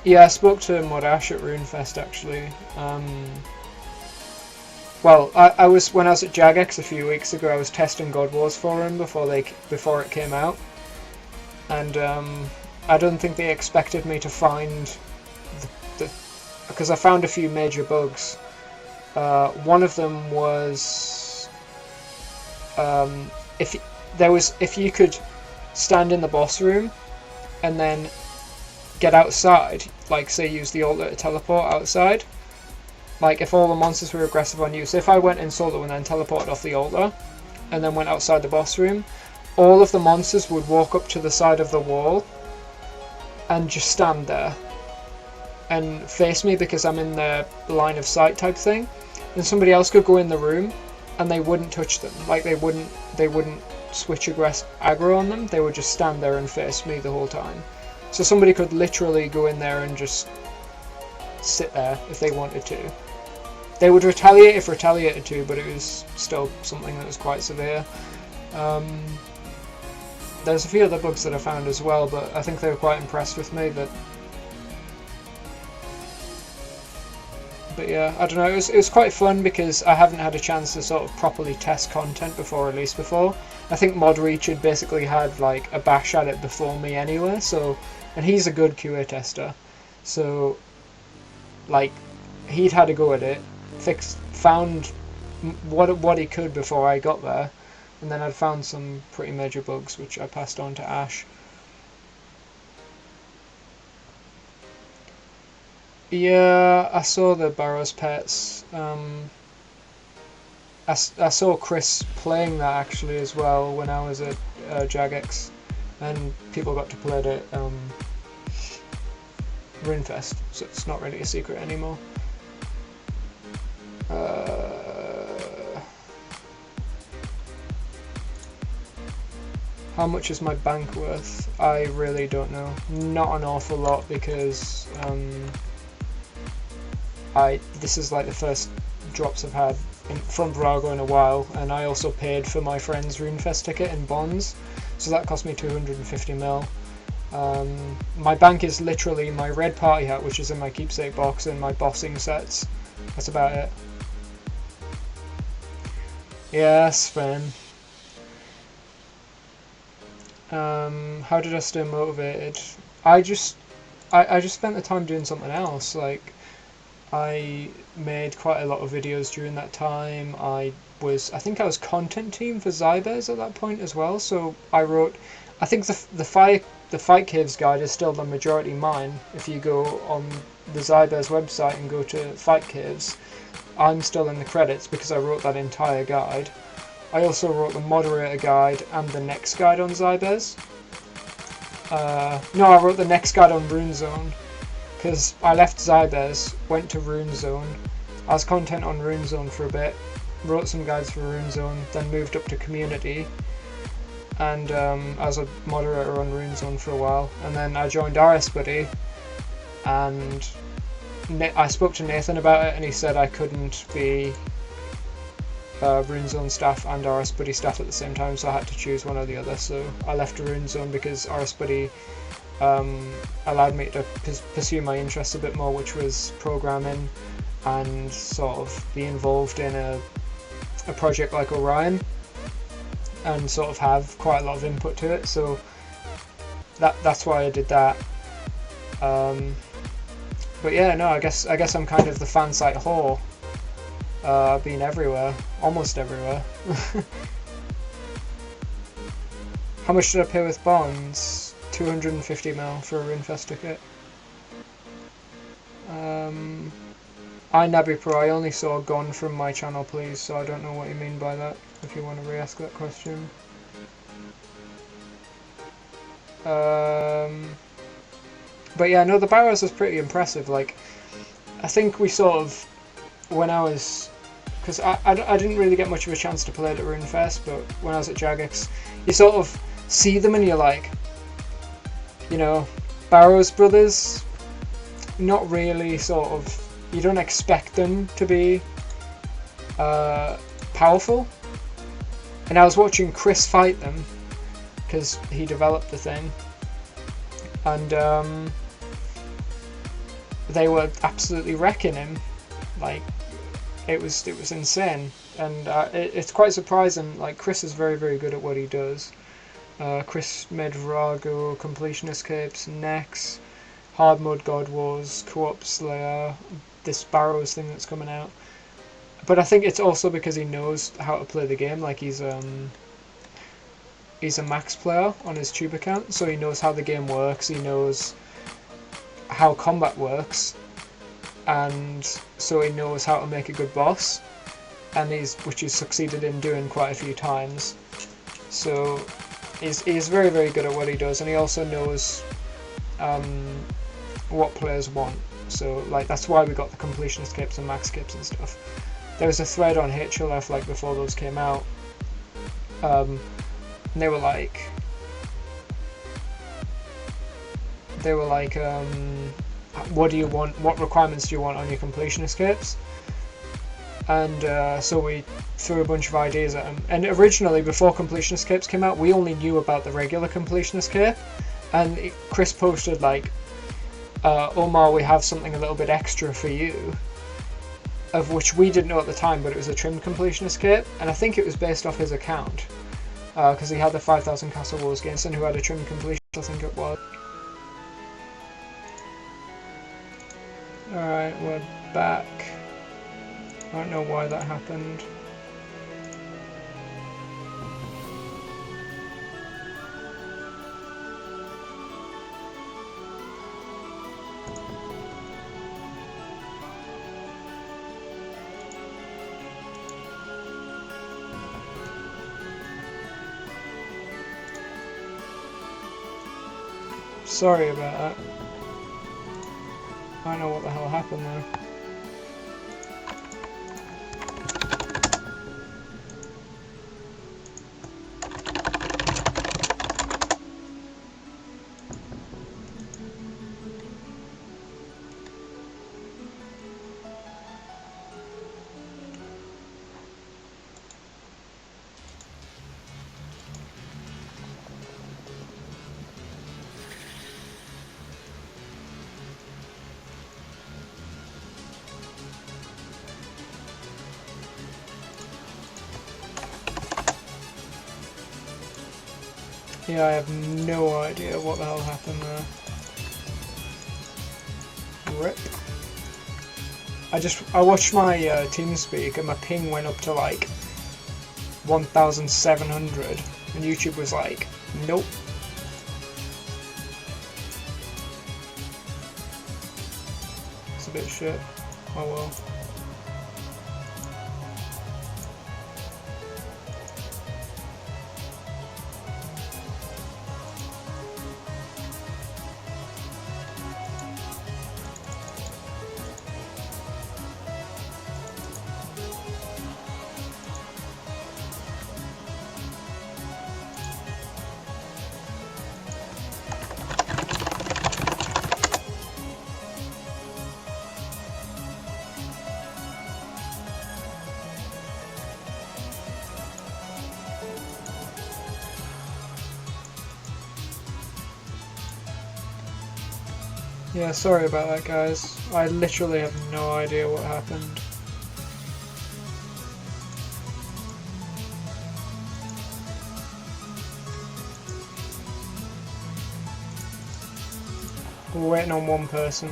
Yeah, I spoke to Modash at RuneFest actually. Well, I was when I was at Jagex a few weeks ago. I was testing God Wars for him before it came out, and I don't think they expected me to find because I found a few major bugs. One of them was if you could stand in the boss room and then get outside, like say use the altar to teleport outside, like if all the monsters were aggressive on you, so if I went in solo and then teleported off the altar and then went outside the boss room, all of the monsters would walk up to the side of the wall and just stand there and face me because I'm in the line of sight type thing, and somebody else could go in the room and they wouldn't touch them, like they wouldn't switch aggro on them, they would just stand there and face me the whole time. So somebody could literally go in there and just sit there if they wanted to. They would retaliate if retaliated to, but it was still something that was quite severe. There's a few other bugs that I found as well, but I think they were quite impressed with me. But yeah, I don't know, it was quite fun because I haven't had a chance to sort of properly test content before release before. I think Modreach had basically had like a bash at it before me anyway, so, and he's a good QA tester, so like he'd had a go at it, found what he could before I got there, and then I'd found some pretty major bugs which I passed on to Ash. Yeah, I saw the Barrows Pets. I saw Chris playing that actually as well when I was at Jagex, and people got to play it at RuneFest, so it's not really a secret anymore. How much is my bank worth? I really don't know. Not an awful lot because this is like the first drops I've had from Vorago in a while, and I also paid for my friend's RuneFest ticket in bonds, so that cost me 250 mil. My bank is literally my red party hat, which is in my keepsake box, and my bossing sets. That's about it. Yes, Sven. How did I stay motivated? I just spent the time doing something else. Like, I made quite a lot of videos during that time. I think I was content team for Zybez at that point as well. So I wrote, I think the Fight Caves guide is still the majority mine. If you go on the Zybez website and go to Fight Caves, I'm still in the credits because I wrote that entire guide. I also wrote the moderator guide and the next guide on Zybez. No, I wrote the next guide on RuneZone, because I left Zybez, went to RuneZone. I was content on RuneZone for a bit, wrote some guides for RuneZone, then moved up to Community, and I was a moderator on RuneZone for a while, and then I joined RS Buddy, and I spoke to Nathan about it, and he said I couldn't be RuneZone staff and RS Buddy staff at the same time, so I had to choose one or the other. So I left RuneZone because RS Buddy allowed me to pursue my interests a bit more, which was programming and sort of be involved in a project like Orion and sort of have quite a lot of input to it. So that's why I did that. But yeah, no, I guess I'm kind of the fan site whore. I've been everywhere, almost everywhere. How much did I pay with bonds? 250 mil for a RuneFest ticket. Nabi Pro, I only saw gone from my channel, please, so I don't know what you mean by that, if you want to re-ask that question. But yeah, no, the Barrows was pretty impressive. Like, I think we sort of, when I was, because I didn't really get much of a chance to play it at RuneFest, but when I was at Jagex, you sort of see them and you're like, you know, Barrows brothers, not really sort of, you don't expect them to be powerful. And I was watching Chris fight them, because he developed the thing, and they were absolutely wrecking him. Like, it was insane, and it's quite surprising. Like, Chris is very, very good at what he does. Chris made Vorago, Completion Escapes, Nex, Hard Mode God Wars, Co-op Slayer, this Barrows thing that's coming out. But I think it's also because he knows how to play the game. Like, he's a max player on his Tube account, so he knows how the game works, he knows how combat works, and so he knows how to make a good boss, and which he's succeeded in doing quite a few times. So he's very, very good at what he does, and he also knows what players want. So, like, that's why we got the completion escapes and max escapes and stuff. There was a thread on HLF, like, before those came out, and they were like, what do you want, what requirements do you want on your completion escapes? And so we threw a bunch of ideas at them. And originally, before completion escapes came out, we only knew about the regular completion escape, and Chris posted like, Omar, we have something a little bit extra for you, of which we didn't know at the time, but it was a trimmed completion escape, and I think it was based off his account, because he had the 5,000 Castle Wars Gainson who had a trimmed completion, I think it was. Alright, we're back. I don't know why that happened. Sorry about that. I don't know what the hell happened there. Yeah, I have no idea what the hell happened there. Rip. I watched my TeamSpeak and my ping went up to like 1,700 and YouTube was like, nope. It's a bit shit. Oh well. Yeah, sorry about that, guys. I literally have no idea what happened. We're waiting on one person.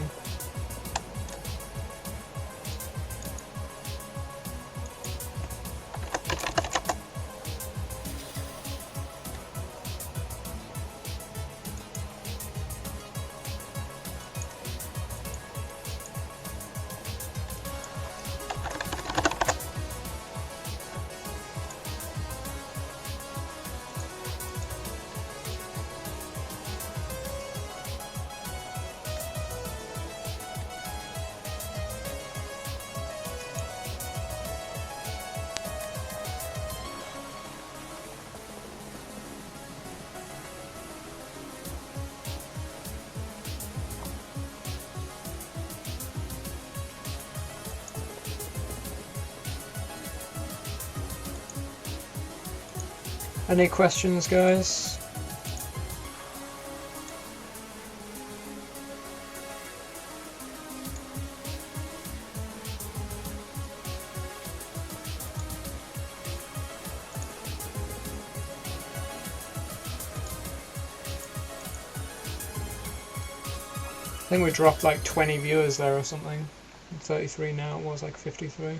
Any questions, guys? I think we dropped like 20 viewers there or something. 33 now, it was like 53.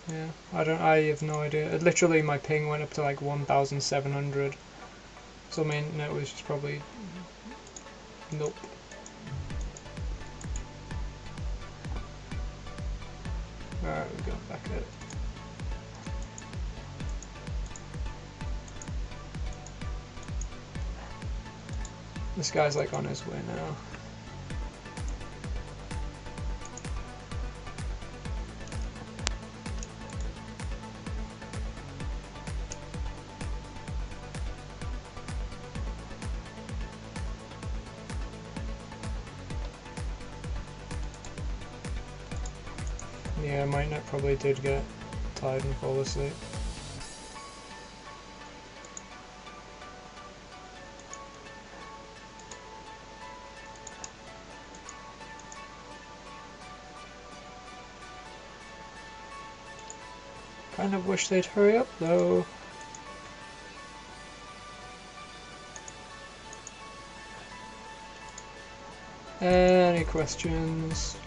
Yeah, I have no idea. Literally my ping went up to like 1,700. So my internet was just probably... nope. Alright, we're going back at it. This guy's like on his way now. Yeah, my internet probably did get tired and fall asleep. Kind of wish they'd hurry up though. Any questions?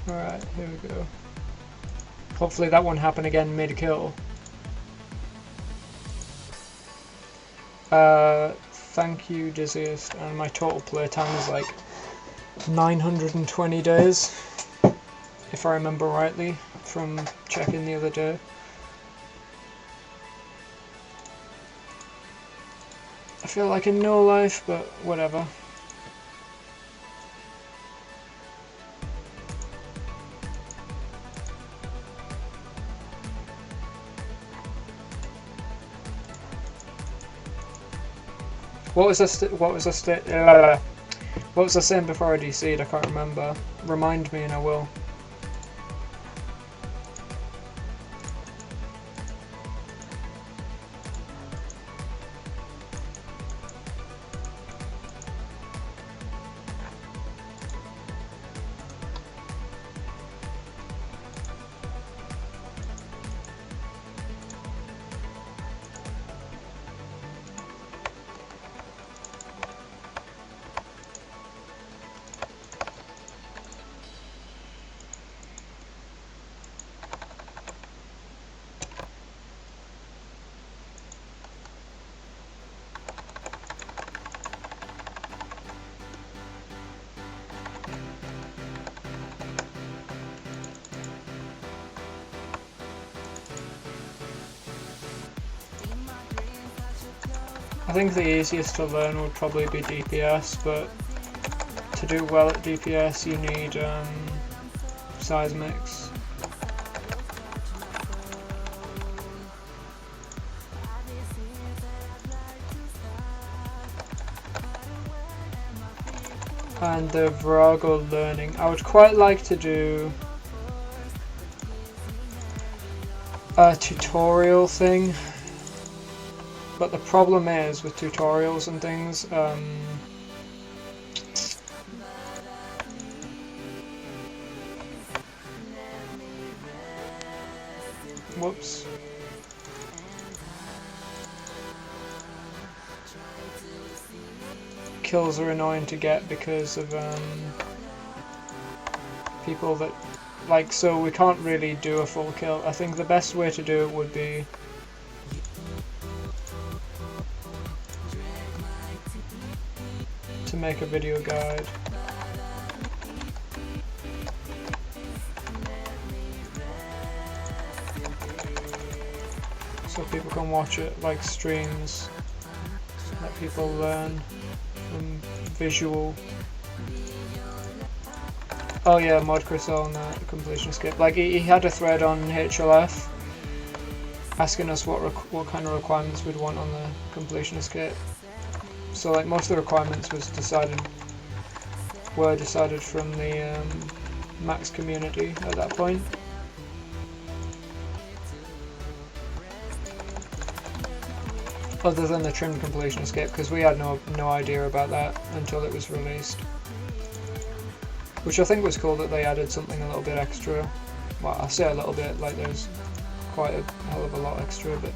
Alright, here we go. Hopefully that won't happen again mid-kill. Thank you, Dizziest, and my total playtime is like 920 days, if I remember rightly, from checking the other day. I feel like in no life, but whatever. What was I saying before I DC'd? I can't remember. Remind me and I will. I think the easiest to learn would probably be DPS, but to do well at DPS you need Seismics. And the Vorago learning. I would quite like to do a tutorial thing. But the problem is with tutorials and things, whoops. Kills are annoying to get because of people that so we can't really do a full kill. I think the best way to do it would be to make a video guide. So people can watch it like streams, let people learn from visual. Oh yeah, Mod Chris on the completion escape. Like he had a thread on HLF asking us what kind of requirements we'd want on the completion escape. So like most of the requirements were decided from the Max community at that point. Other than the trimmed completion escape, because we had no idea about that until it was released. Which I think was cool that they added something a little bit extra. Well, I say a little bit, like there's quite a hell of a lot extra, but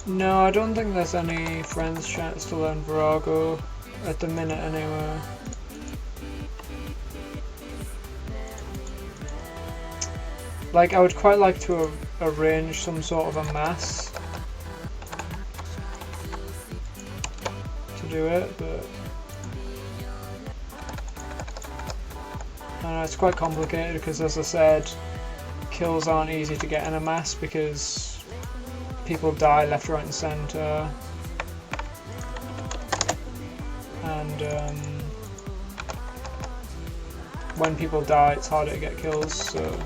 no, I don't think there's any friends chance to learn Vorago at the minute anyway. Like I would quite like to arrange some sort of a mass to do it, but I don't know, it's quite complicated because, as I said, kills aren't easy to get in a mass because people die left, right and centre, and when people die it's harder to get kills, so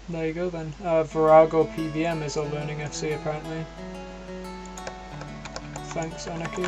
there you go then. Vorago PVM is a learning FC apparently. Thanks, Anarchy.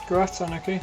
Congrats, Anarchy.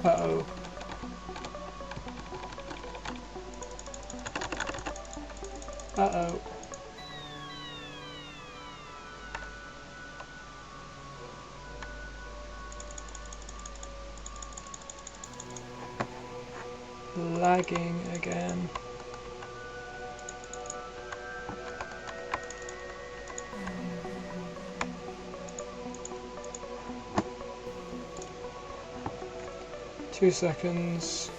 Uh-oh. Uh-oh. Lagging again. Two seconds.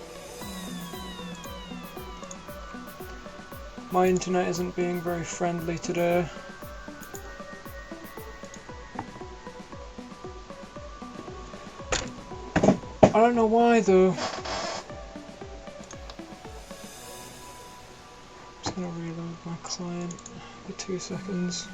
My internet isn't being very friendly today. I don't know why though. I'm just gonna reload my client for 2 seconds.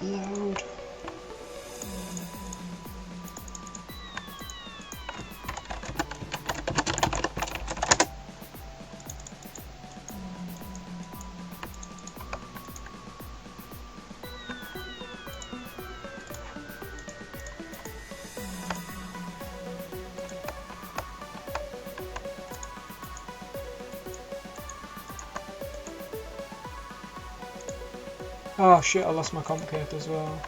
Load. Oh shit, I lost my comp cape as well.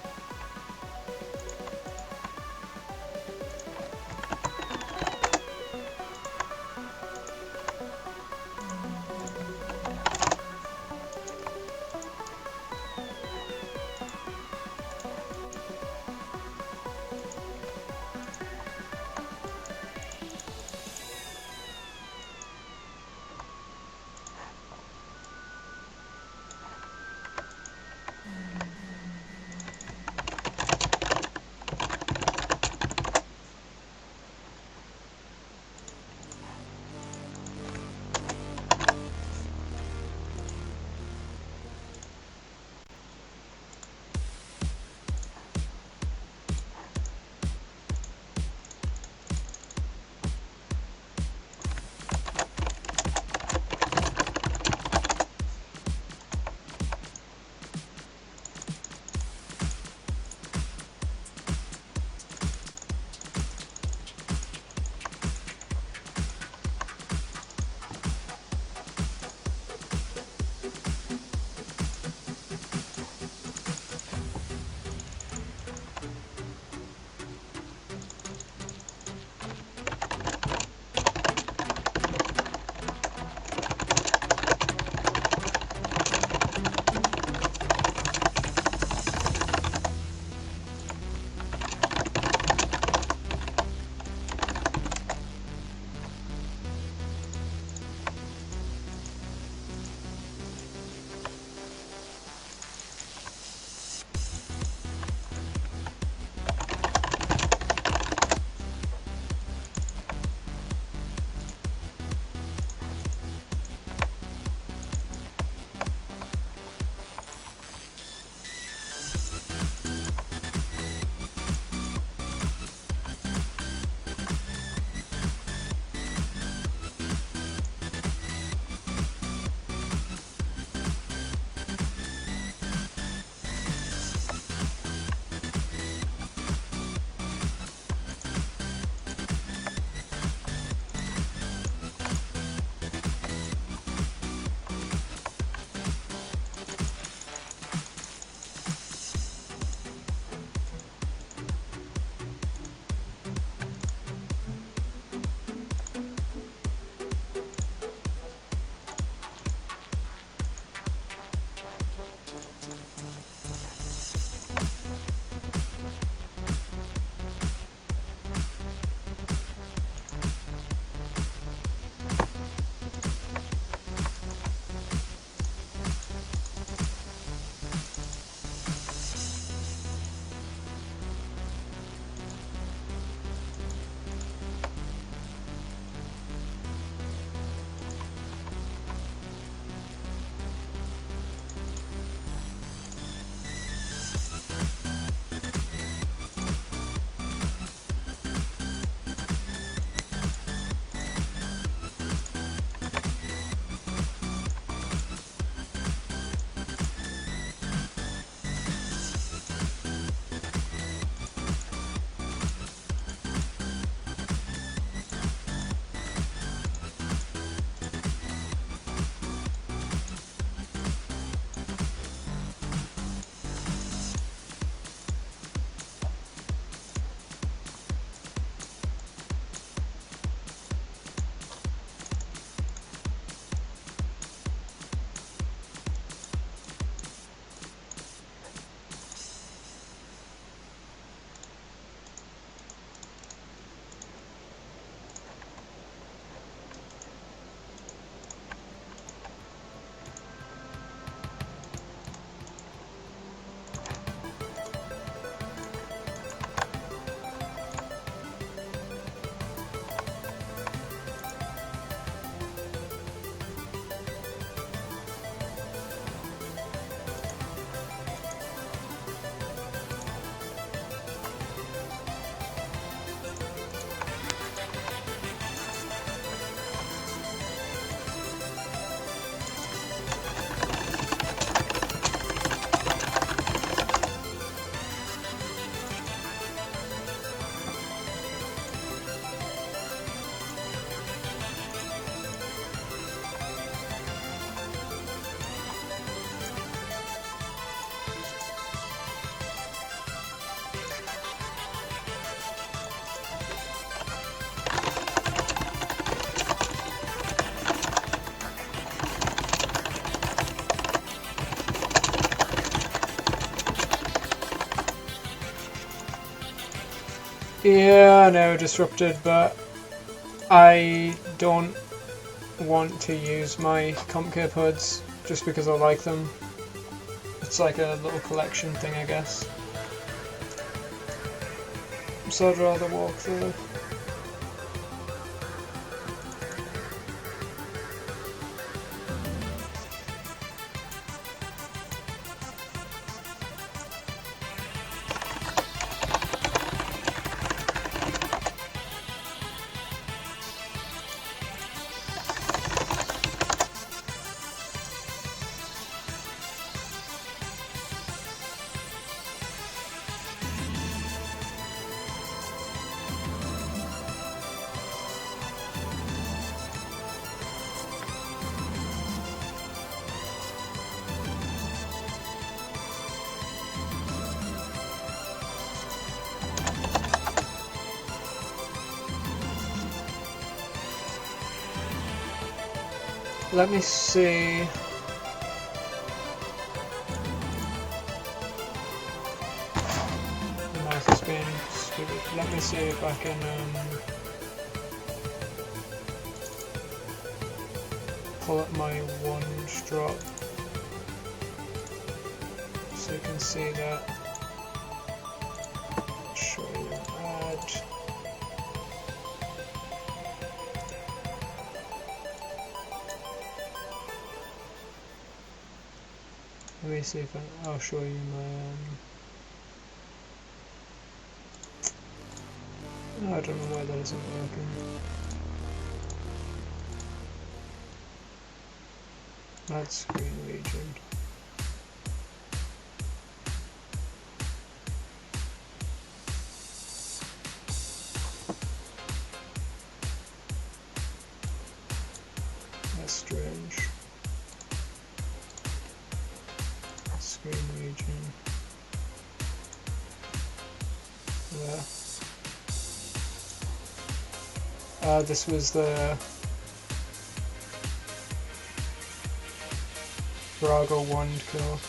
Yeah, I know, disrupted, but I don't want to use my CompCap hoods just because I like them. It's like a little collection thing, I guess. So I'd rather walk through. Let me see. The mouse is being stupid. Let me see if I can pull up my wand drop so you can see that. Show you add. Let me see if I'll show you my I don't know why that isn't working. Add screen region. That's strange. Screen region. There. This was the Vorago wand kill.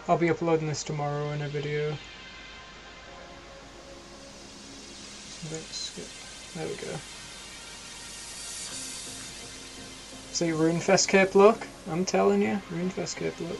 I'll be uploading this tomorrow in a video. Let's skip. There we go. See, Runefest cape look? I'm telling you, Runefest cape look.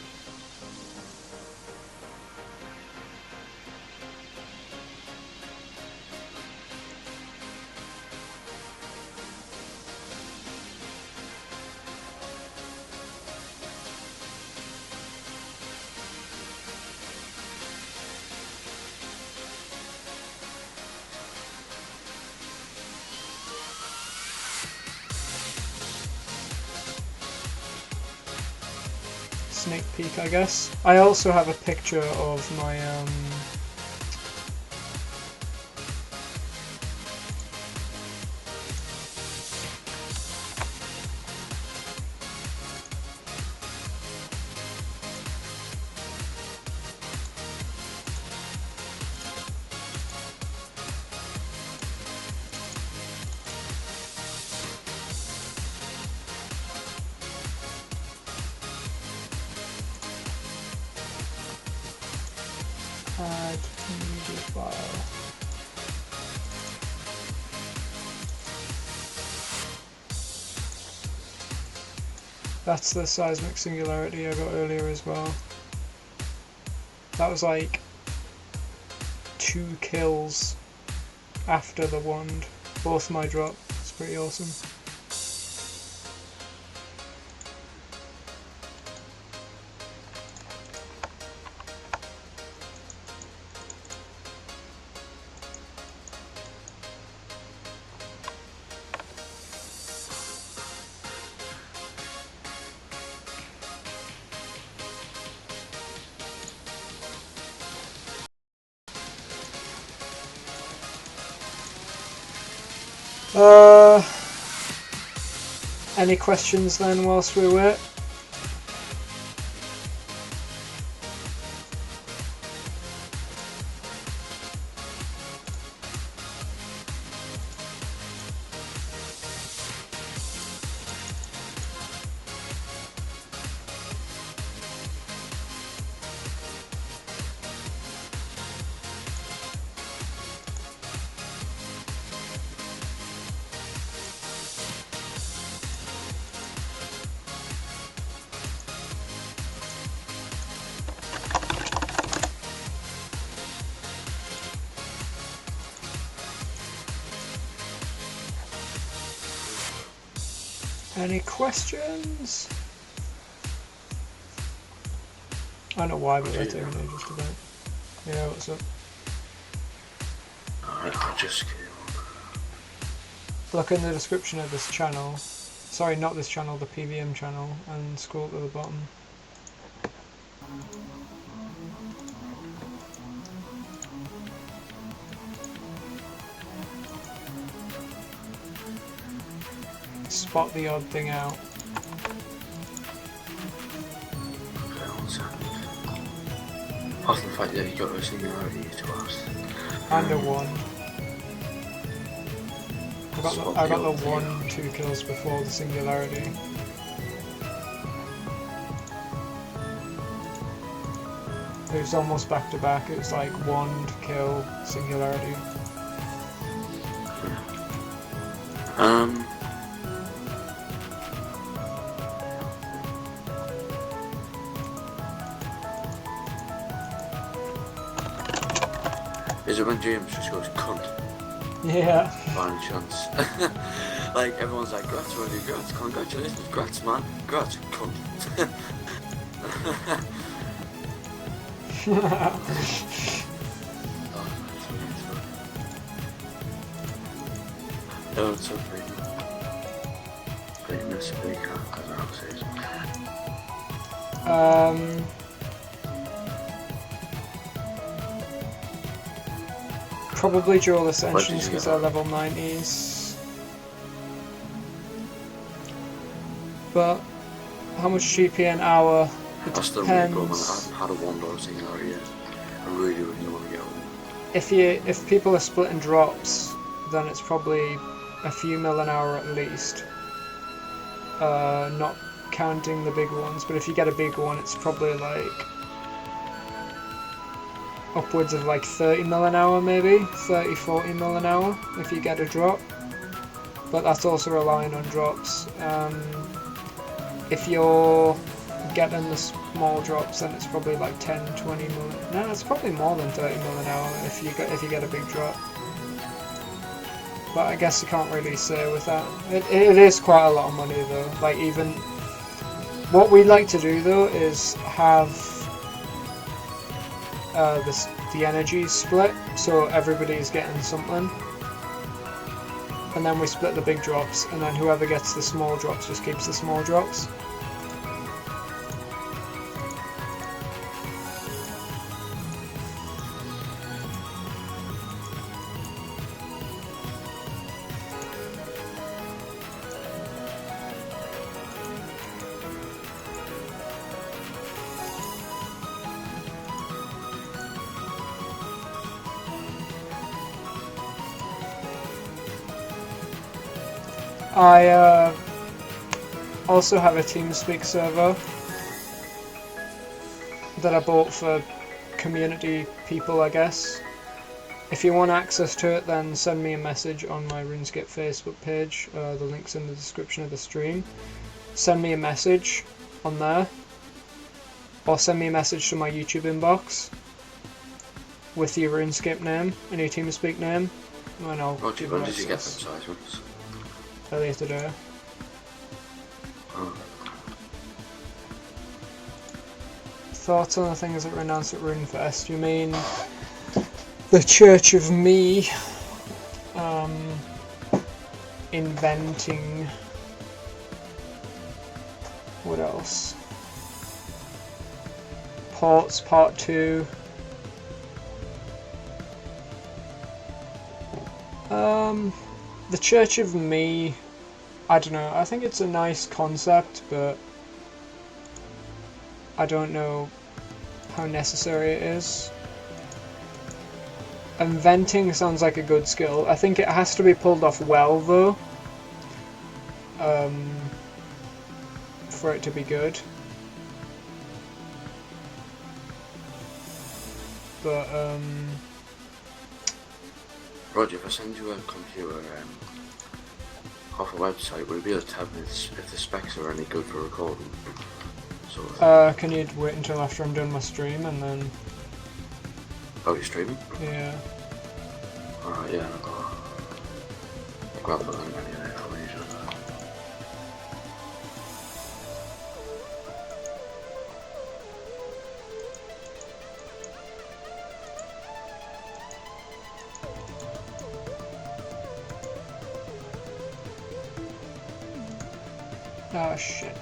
Sneak peek, I guess. I also have a picture of my add media file. That's the Seismic Singularity I got earlier as well. That was like 2 kills after the wand. Both my drop. It's pretty awesome. Any questions then whilst we wait? Any questions? I don't know why, but they're taking ages to get. Yeah, what's up? I'll just Look in the description of this channel. Sorry, not this channel, the PVM channel, and scroll to the bottom. Spot the odd thing out. Okay, one second. Apart from the fact that you got a Singularity to us. And a 1. I got the 1-2 kills before the Singularity. It was almost back to back. It was like 1 kill Singularity. Is it when James just goes cunt? Yeah. By any chance? Like everyone's like, Grats, Rogie, Grats, congratulations, Grats, man, Grats, cunt. Oh, it's so pretty. Pretty nice, pretty cool, I don't know how to say it. Probably dual ascensions because they're level 90s. But how much GP an hour? It I still really go, man. I depends. haven't had a $1 Singularity yet. I really want to get one. If people are splitting drops, then it's probably a few mil an hour at least. Not counting the big ones, but if you get a big one, it's probably like upwards of like 30 mil an hour, maybe 30-40 mil an hour if you get a drop. But that's also relying on drops. If you're getting the small drops, then it's probably like 10-20 mil. No, it's probably more than 30 mil an hour if you get a big drop. But I guess you can't really say with that. It is quite a lot of money though. Like even what we like to do though is have the energy split, so everybody's getting something, and then we split the big drops, and then whoever gets the small drops just keeps the small drops. I also have a TeamSpeak server that I bought for community people, I guess. If you want access to it, then send me a message on my RuneScape Facebook page. The link's in the description of the stream. Send me a message on there, or send me a message to my YouTube inbox with your RuneScape name and your TeamSpeak name, and I'll Rogie, give when you did you get access. them Seismics? Earlier today. Oh. Thoughts on the things that were announced at RuneFest? You mean the Church of Me inventing, what else? Ports Part 2. The Church of Me, I don't know, I think it's a nice concept, but I don't know how necessary it is. Inventing sounds like a good skill. I think it has to be pulled off well though, for it to be good. But Roger, if I send you a computer off a website, would you be able to tell me if the specs are any good for recording? Sort of can you wait until after I'm done my stream and then... Oh, you're streaming? Yeah. Alright, yeah, I'll grab the link anyway for you. Ah, shit.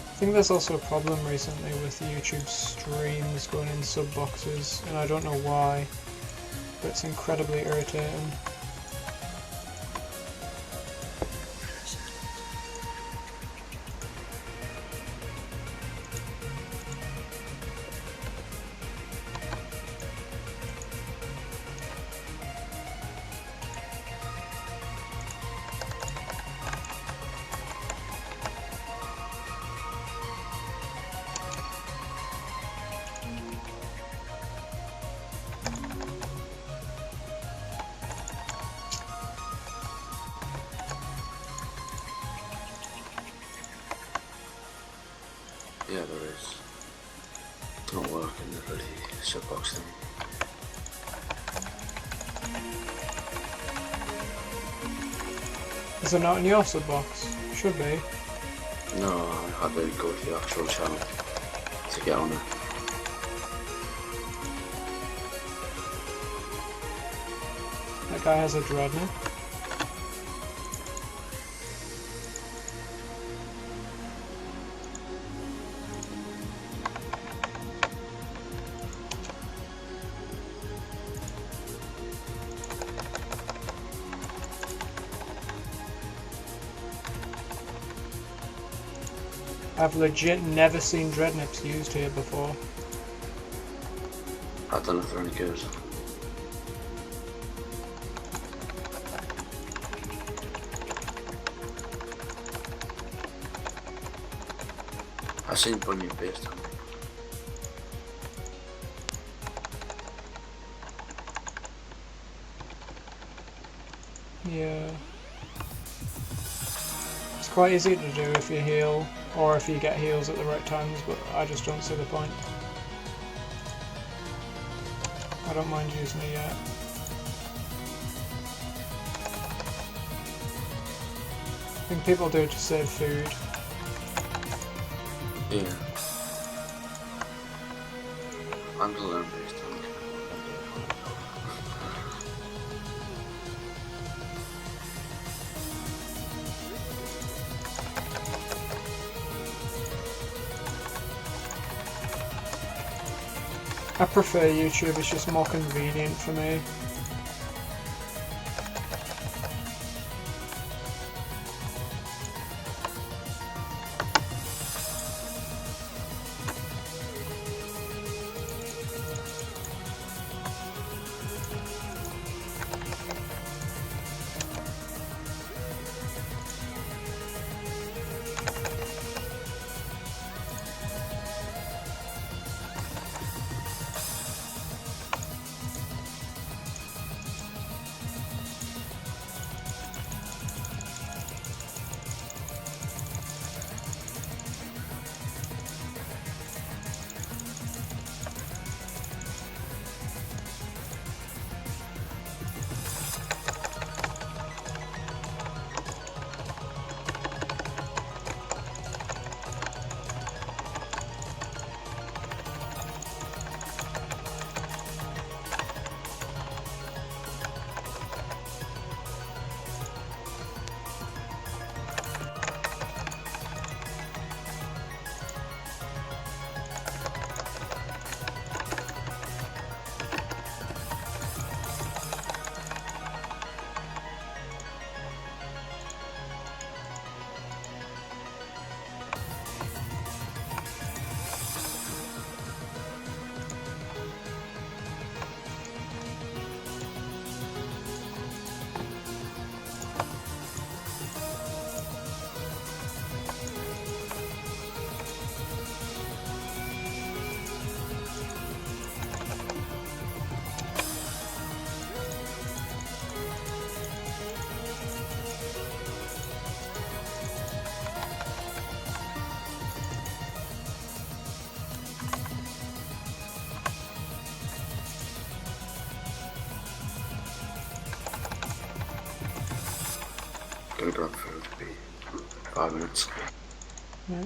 I think there's also a problem recently with YouTube streams going in sub boxes, and I don't know why, but it's incredibly irritating. Yeah, there is. It's not working, the bloody subbox thing. Is it not in your sub box? Should be. No, I had to go to the actual channel to get on it. That guy has a dreadnought. I've legit never seen dreadnoughts used here before. I don't know if they're any good. I've seen Bunyan based on. Yeah. It's quite easy to do if you heal, or if you get heals at the right times, but I just don't see the point. I don't mind using it yet. I think people do it to save food. Yeah. I'm the learn based tank. I prefer YouTube, it's just more convenient for me. Gonna grab food, be 5 minutes. Yeah.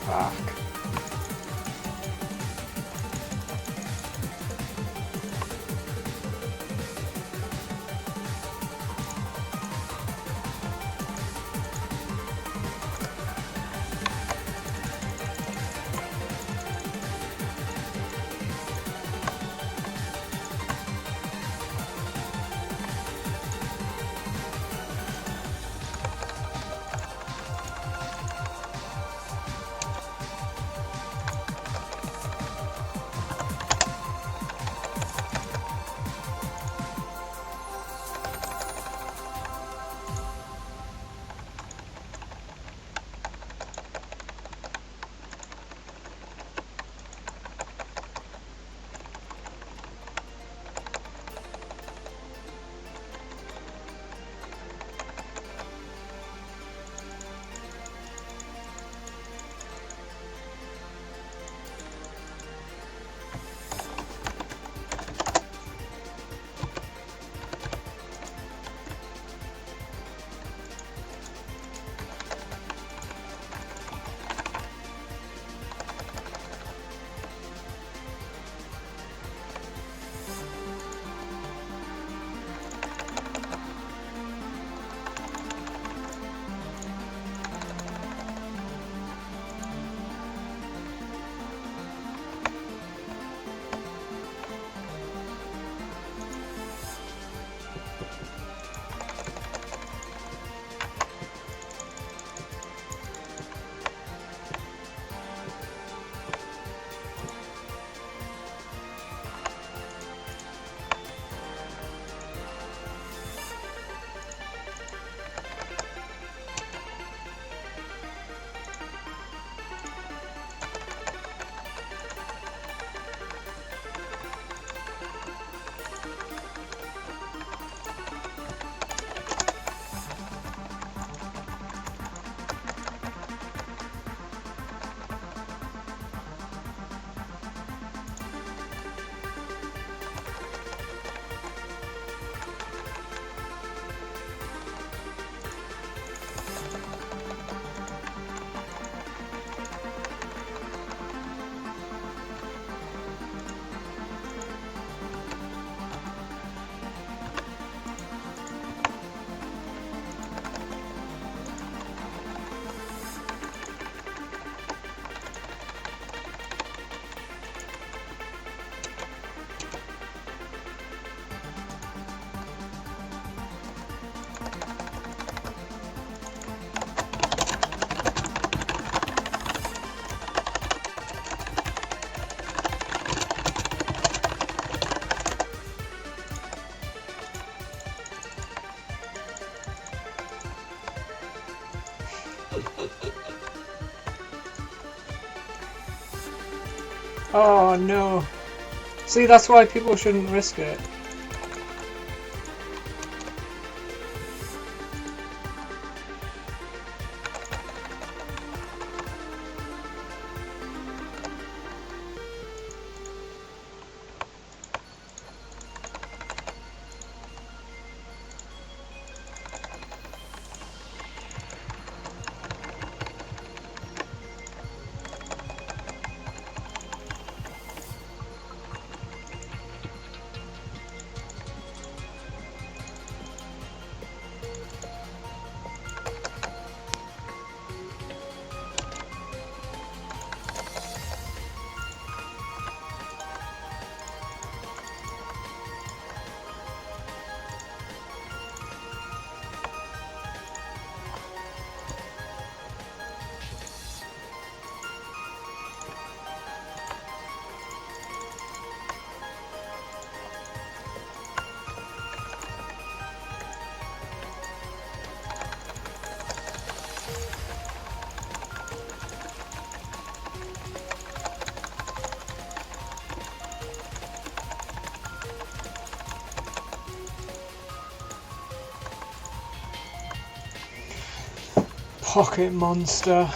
Fuck. Oh no. See, that's why people shouldn't risk it. Pocket monster.